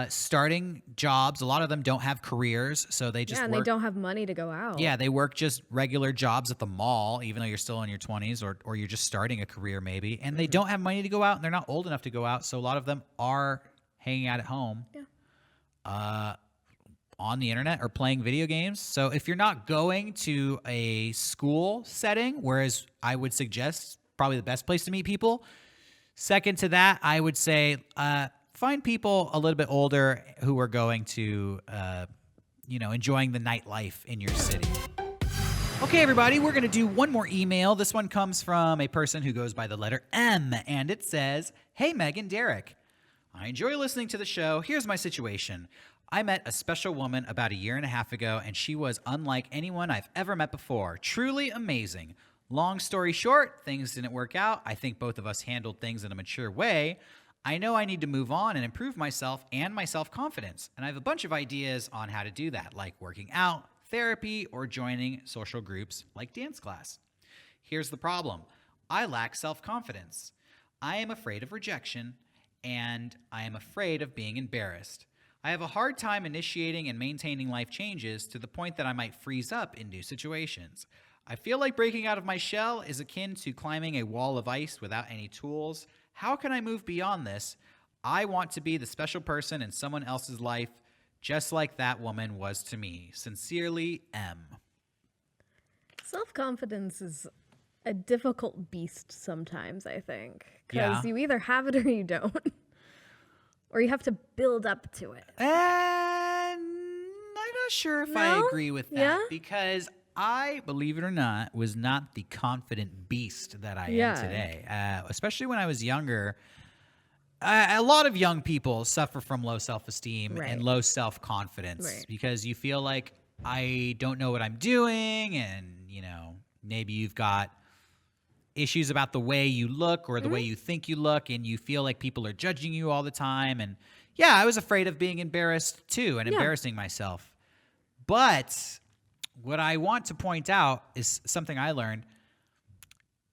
starting jobs. A lot of them don't have careers, so they just Yeah, and work. they don't have money to go out. Yeah, they work just regular jobs at the mall, even though you're still in your 20s or you're just starting a career maybe. And they don't have money to go out, and they're not old enough to go out, so a lot of them are hanging out at home. Yeah. On the internet or playing video games. So if you're not going to a school setting, whereas I would suggest probably the best place to meet people. Second to that, I would say find people a little bit older who are going to, enjoying the nightlife in your city. Okay, everybody, we're going to do one more email. This one comes from a person who goes by the letter M, and it says, "Hey, Megan, Derrick. I enjoy listening to the show. Here's my situation. I met a special woman about a year and a half ago, and she was unlike anyone I've ever met before. Truly amazing. Long story short, things didn't work out. I think both of us handled things in a mature way. I know I need to move on and improve myself and my self-confidence, and I have a bunch of ideas on how to do that, like working out, therapy, or joining social groups like dance class. Here's the problem. I lack self-confidence. I am afraid of rejection, and I am afraid of being embarrassed. I have a hard time initiating and maintaining life changes to the point that I might freeze up in new situations. I feel like breaking out of my shell is akin to climbing a wall of ice without any tools. How can I move beyond this? I want to be the special person in someone else's life, just like that woman was to me. Sincerely, M." Self-confidence is a difficult beast sometimes, I think. Yeah. Because you either have it or you don't. Or you have to build up to it. And I'm not sure if I No? agree with that, Yeah? because I, believe it or not, was not the confident beast that I Yeah. am today. Especially when I was younger. A lot of young people suffer from low self-esteem Right. and low self-confidence Right. because you feel like I don't know what I'm doing, and maybe you've got issues about the way you look or the way you think you look, and you feel like people are judging you all the time. And yeah, I was afraid of being embarrassed too and embarrassing myself. But what I want to point out is something I learned.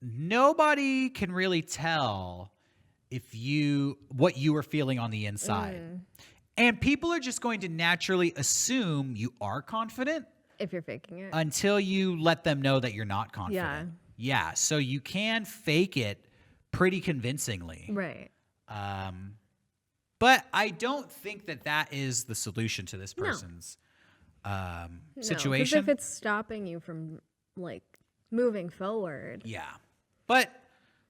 Nobody can really tell what you are feeling on the inside. And people are just going to naturally assume you are confident If you're faking it. until you let them know that you're not confident. Yeah, so you can fake it pretty convincingly. Right. But I don't think that is the solution to this person's situation. Because if it's stopping you from, like, moving forward. Yeah. But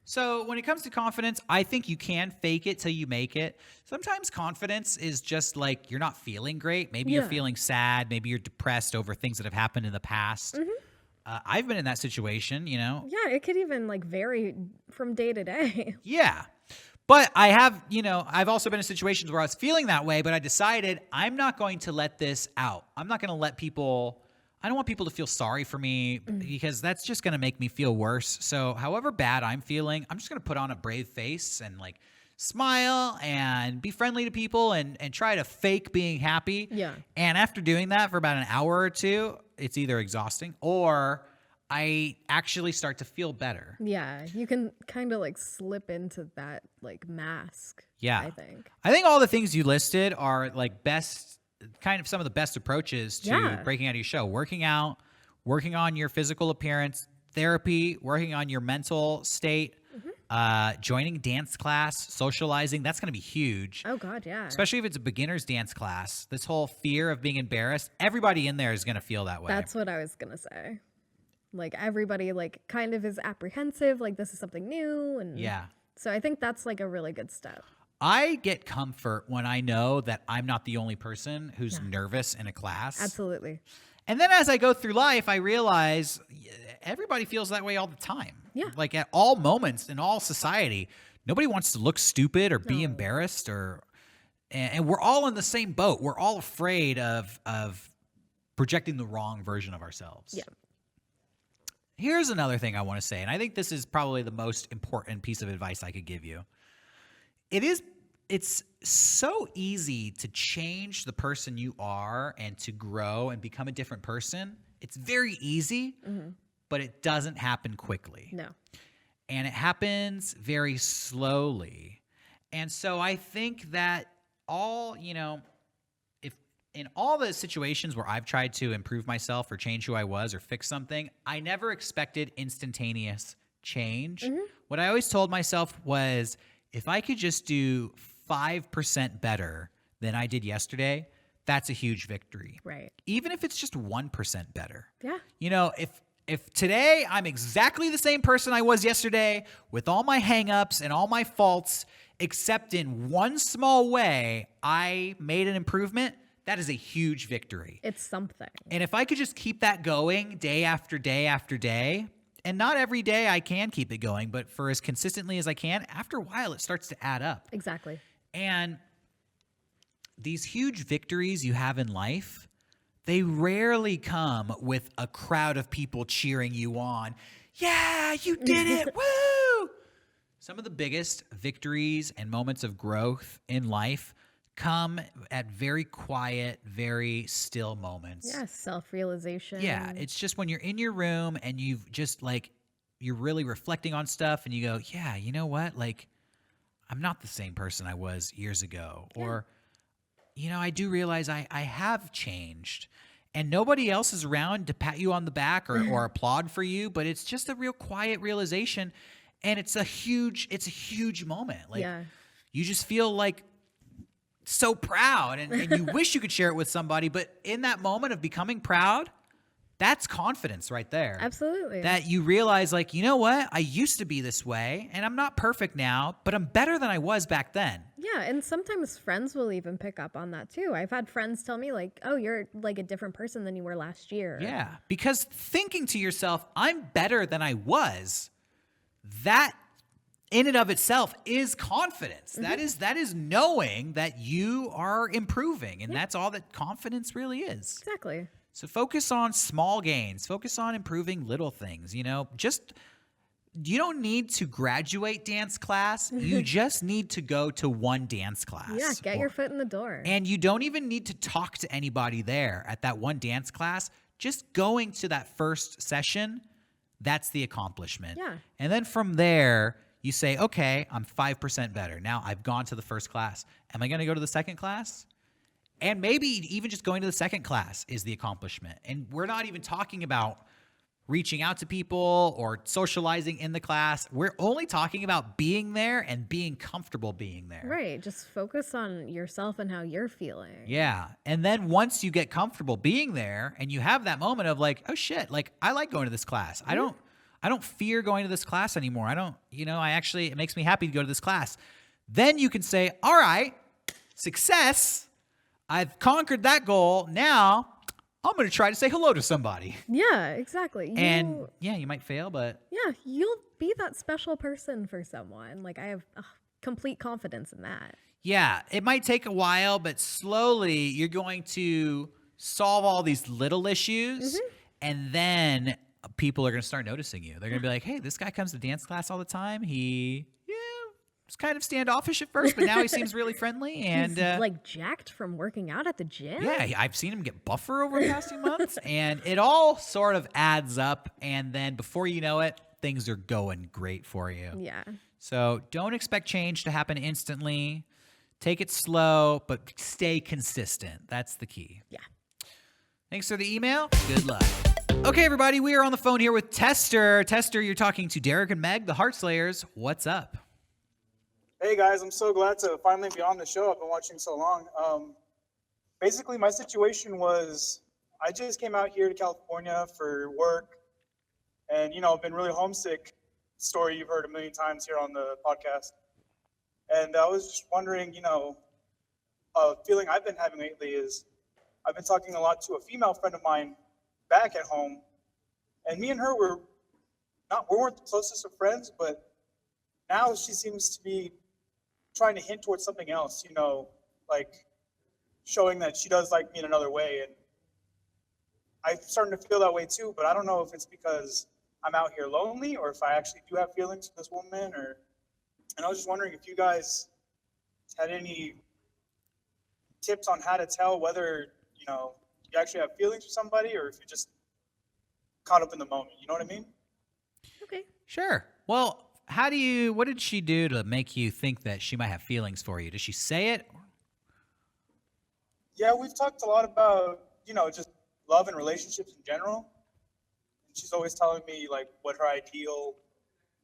so when it comes to confidence, I think you can fake it till you make it. Sometimes confidence is just like you're not feeling great. Maybe you're feeling sad. Maybe you're depressed over things that have happened in the past. I've been in that situation, Yeah, it could even, like, vary from day to day. Yeah. But I've also been in situations where I was feeling that way, but I decided I'm not going to let this out. I'm not going to let I don't want people to feel sorry for me because that's just going to make me feel worse. So however bad I'm feeling, I'm just going to put on a brave face and, like, smile and be friendly to people and try to fake being happy. Yeah. And after doing that for about an hour or two, it's either exhausting or I actually start to feel better. Yeah, you can kind of like slip into that like mask. Yeah. I think all the things you listed are like kind of some of the best approaches to breaking out of your shell. Working out, working on your physical appearance, therapy, working on your mental state, joining dance class, socializing. That's going to be huge. Oh God, yeah. Especially if it's a beginner's dance class. This whole fear of being embarrassed, everybody in there is going to feel that way. That's what I was going to say. Like everybody like kind of is apprehensive, like this is something new. And yeah. So I think that's like a really good step. I get comfort when I know that I'm not the only person who's nervous in a class. Absolutely. And then as I go through life, I realize everybody feels that way all the time. Yeah. Like at all moments in all society, nobody wants to look stupid or be embarrassed and we're all in the same boat. We're all afraid of projecting the wrong version of ourselves. Yeah. Here's another thing I want to say, and I think this is probably the most important piece of advice I could give you. It's so easy to change the person you are and to grow and become a different person. It's very easy, but it doesn't happen quickly. No. And it happens very slowly. And so I think that if in all the situations where I've tried to improve myself or change who I was or fix something, I never expected instantaneous change. What I always told myself was, if I could just do 5% better than I did yesterday, that's a huge victory. Right. Even if it's just 1% better. Yeah. You know, if today I'm exactly the same person I was yesterday with all my hangups and all my faults, except in one small way I made an improvement, that is a huge victory. It's something. And if I could just keep that going day after day after day, and not every day I can keep it going, but for as consistently as I can, after a while it starts to add up. Exactly. And these huge victories you have in life, they rarely come with a crowd of people cheering you on. Yeah, you did it. Woo! Some of the biggest victories and moments of growth in life come at very quiet, very still moments. Yeah, self-realization. Yeah, it's just when you're in your room and you've just like, you're really reflecting on stuff and you go, yeah, you know what? Like, I'm not the same person I was years ago. Yeah. Or, you know, I do realize I have changed. And nobody else is around to pat you on the back or applaud for you, but it's just a real quiet realization. And it's a huge moment. Like, you just feel like so proud and you wish you could share it with somebody, but in that moment of becoming proud, that's confidence right there. Absolutely. That you realize, like, you know what? I used to be this way and I'm not perfect now, but I'm better than I was back then. Yeah, and sometimes friends will even pick up on that too. I've had friends tell me like, oh, you're like a different person than you were last year. Yeah, because thinking to yourself, I'm better than I was, that in and of itself is confidence. That is knowing that you are improving, and that's all that confidence really is. Exactly. So focus on small gains. Focus on improving little things, you know. Just, you don't need to graduate dance class. You just need to go to one dance class. Yeah, get your foot in the door. And you don't even need to talk to anybody there at that one dance class. Just going to that first session, that's the accomplishment. Yeah. And then from there, you say, okay, I'm 5% better. Now I've gone to the first class. Am I going to go to the second class? And maybe even just going to the second class is the accomplishment. And we're not even talking about reaching out to people or socializing in the class. We're only talking about being there and being comfortable being there. Right. Just focus on yourself and how you're feeling. Yeah. And then once you get comfortable being there and you have that moment of like, oh shit, like I like going to this class. I don't fear going to this class anymore. It makes me happy to go to this class. Then you can say, all right, success. I've conquered that goal. Now I'm going to try to say hello to somebody. Yeah, exactly. You might fail, but yeah, you'll be that special person for someone. Like I have complete confidence in that. Yeah, it might take a while, but slowly you're going to solve all these little issues, and then people are going to start noticing you. They're going to be like, hey, this guy comes to dance class all the time. He was kind of standoffish at first, but now he seems really friendly. And He's like jacked from working out at the gym. yeah, I've seen him get buffer over the past few months, and it all sort of adds up. And then before you know it, things are going great for you. Yeah. So don't expect change to happen instantly. Take it slow, but stay consistent. That's the key. Yeah. Thanks for the email. Good luck. Okay, everybody, we are on the phone here with Tester. Tester, you're talking to Derrick and Meg, the Heartslayers. What's up? Hey guys, I'm so glad to finally be on the show. I've been watching so long. Basically, my situation was I just came out here to California for work, and I've been really homesick. Story you've heard a million times here on the podcast. And I was just wondering, a feeling I've been having lately is I've been talking a lot to a female friend of mine back at home, and me and her we weren't the closest of friends, but now she seems to be trying to hint towards something else, like showing that she does like me in another way. And I'm starting to feel that way too, but I don't know if it's because I'm out here lonely or if I actually do have feelings for this woman. And I was just wondering if you guys had any tips on how to tell whether, you actually have feelings for somebody or if you're just caught up in the moment. You know what I mean? Okay. Sure. Well, what did she do to make you think that she might have feelings for you? Did she say it? Yeah, we've talked a lot about, just love and relationships in general. And she's always telling me like what her ideal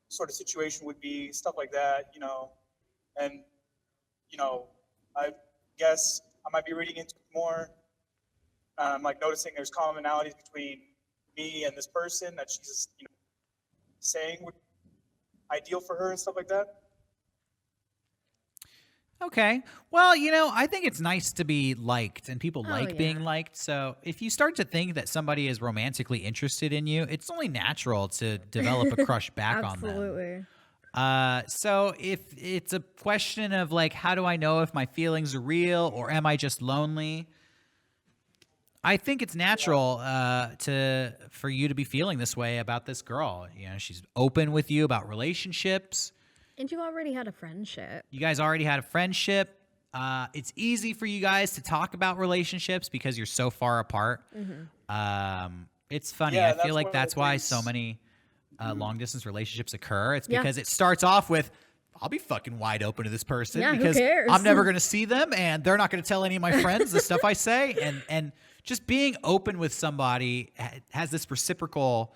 sort of situation would be, stuff like that, and, I guess I might be reading into it more. I'm like noticing there's commonalities between me and this person that she's, saying would ideal for her and stuff like that. Okay. Well, I think it's nice to be liked, and people like being liked. So if you start to think that somebody is romantically interested in you, it's only natural to develop a crush back on them. Absolutely. So if it's a question of like, how do I know if my feelings are real or am I just lonely? I think it's natural for you to be feeling this way about this girl. She's open with you about relationships. And you already had a friendship. You guys already had a friendship. It's easy for you guys to talk about relationships because you're so far apart. Mm-hmm. It's funny. Yeah, I feel like one of that's the why things. so many long distance relationships occur. It's because it starts off with, I'll be fucking wide open to this person because who cares? I'm never going to see them and they're not going to tell any of my friends the stuff I say. And just being open with somebody has this reciprocal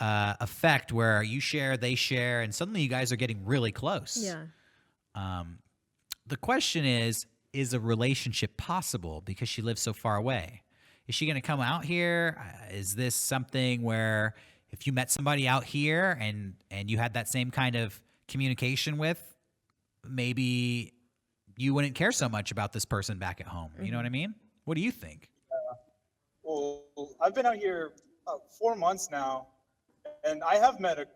effect where you share, they share, and suddenly you guys are getting really close. Yeah. The question is a relationship possible because she lives so far away? Is she going to come out here? Is this something where if you met somebody out here and you had that same kind of communication with, maybe you wouldn't care so much about this person back at home? You know what I mean? What do you think? Well, I've been out here 4 months now, and I have met a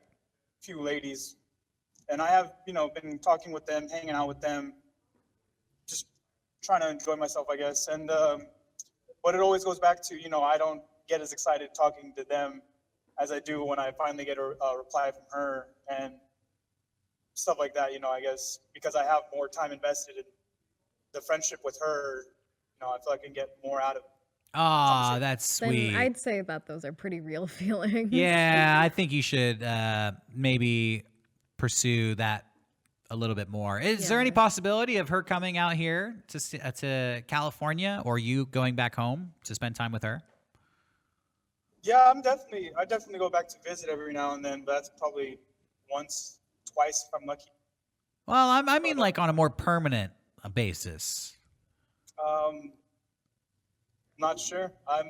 few ladies, and I have, been talking with them, hanging out with them, just trying to enjoy myself, I guess. And but it always goes back to, I don't get as excited talking to them as I do when I finally get a reply from her and stuff like that, I guess, because I have more time invested in the friendship with her, I feel like I can get more out of it. Oh, that's sweet. Then I'd say that those are pretty real feelings. Yeah, I think you should maybe pursue that a little bit more. Is there any possibility of her coming out here to California or you going back home to spend time with her? Yeah, I definitely go back to visit every now and then, but that's probably once, twice if I'm lucky. Well, I mean like on a more permanent basis. Not sure. I'm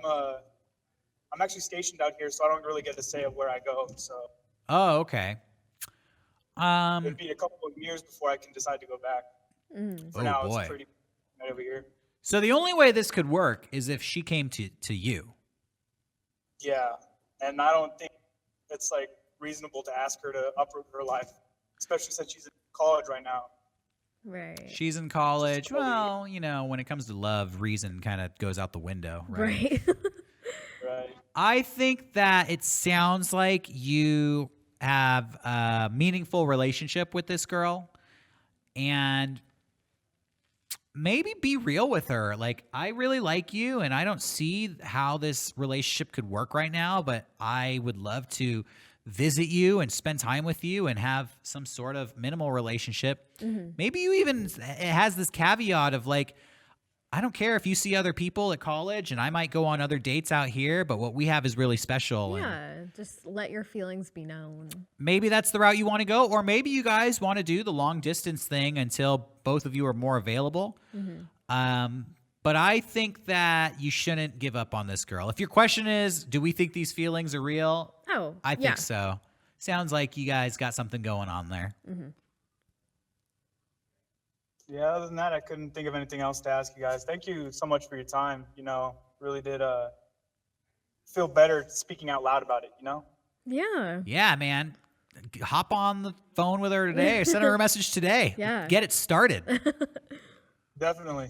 actually stationed out here, so I don't really get to say of where I go. So. Oh, okay. It'd be a couple of years before I can decide to go back. For now, boy. it's pretty right over here. So the only way this could work is if she came to you. Yeah, and I don't think it's like reasonable to ask her to uproot her life, especially since she's in college right now. Right. She's in college. Well, when it comes to love, reason kind of goes out the window, right? Right. I think that it sounds like you have a meaningful relationship with this girl. and maybe be real with her. Like, I really like you, and I don't see how this relationship could work right now, but I would love to visit you and spend time with you and have some sort of minimal relationship. Maybe you even, it has this caveat of like, I don't care if you see other people at college and I might go on other dates out here, but what we have is really special. Yeah, just let your feelings be known. Maybe that's the route you want to go, or maybe you guys want to do the long distance thing until both of you are more available. But I think that you shouldn't give up on this girl. If your question is, do we think these feelings are real? Oh, I think so. Sounds like you guys got something going on there. Yeah, other than that, I couldn't think of anything else to ask you guys. Thank you so much for your time. You know, really did feel better speaking out loud about it, you know? Yeah. Yeah, man. Hop on the phone with her today or send her a message today. Yeah. Get it started. Definitely.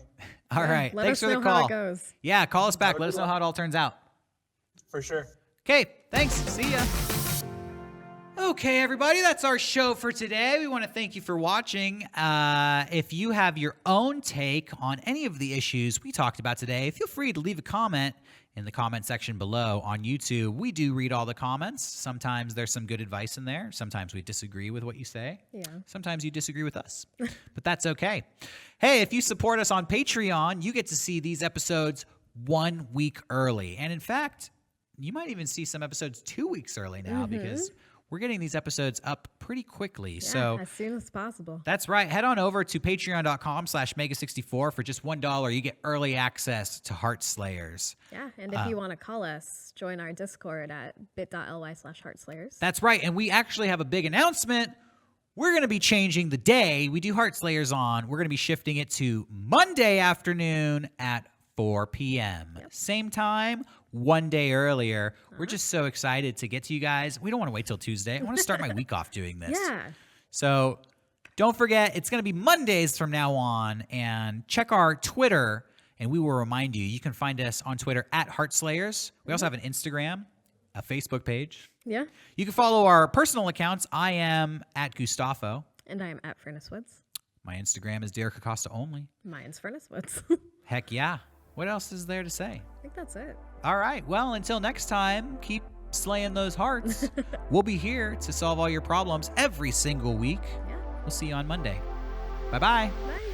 All right. Let Thanks us for the know how call. it goes. Yeah, call us back. Have a Let good us know one. how it all turns out. For sure. Okay, thanks. See ya. Okay, everybody, that's our show for today. We want to thank you for watching. If you have your own take on any of the issues we talked about today, feel free to leave a comment in the comment section below on YouTube. We do read all the comments. Sometimes there's some good advice in there. Sometimes we disagree with what you say. Yeah. Sometimes you disagree with us, but that's okay. Hey, if you support us on Patreon, you get to see these episodes 1 week early. And in fact, you might even see some episodes 2 weeks early now because we're getting these episodes up pretty quickly. Yeah, So as soon as possible. that's right. Head on over to patreon.com/mega64 for just $1. You get early access to Heartslayers. Yeah, and if you want to call us, join our Discord at bit.ly/Heartslayers. That's right. And we actually have a big announcement. We're going to be changing the day we do Heartslayers on. We're going to be shifting it to Monday afternoon at 4 p.m. Same time, 1 day earlier. We're just so excited to get to you guys. We don't want to wait till Tuesday. I want to start my week off doing this. Yeah. So don't forget, it's going to be Mondays from now on. And check our Twitter, and we will remind you. You can find us on Twitter at Heartslayers. We also have an Instagram, a Facebook page. Yeah. You can follow our personal accounts. I am at Gustafo. And I'm at Furnace Woods. My Instagram is Derrick Acosta only. Mine's Furnace Woods. Heck yeah. What else is there to say? I think that's it. All right. Well, until next time, keep slaying those hearts. We'll be here to solve all your problems every single week. Yeah. We'll see you on Monday. Bye-bye. Bye.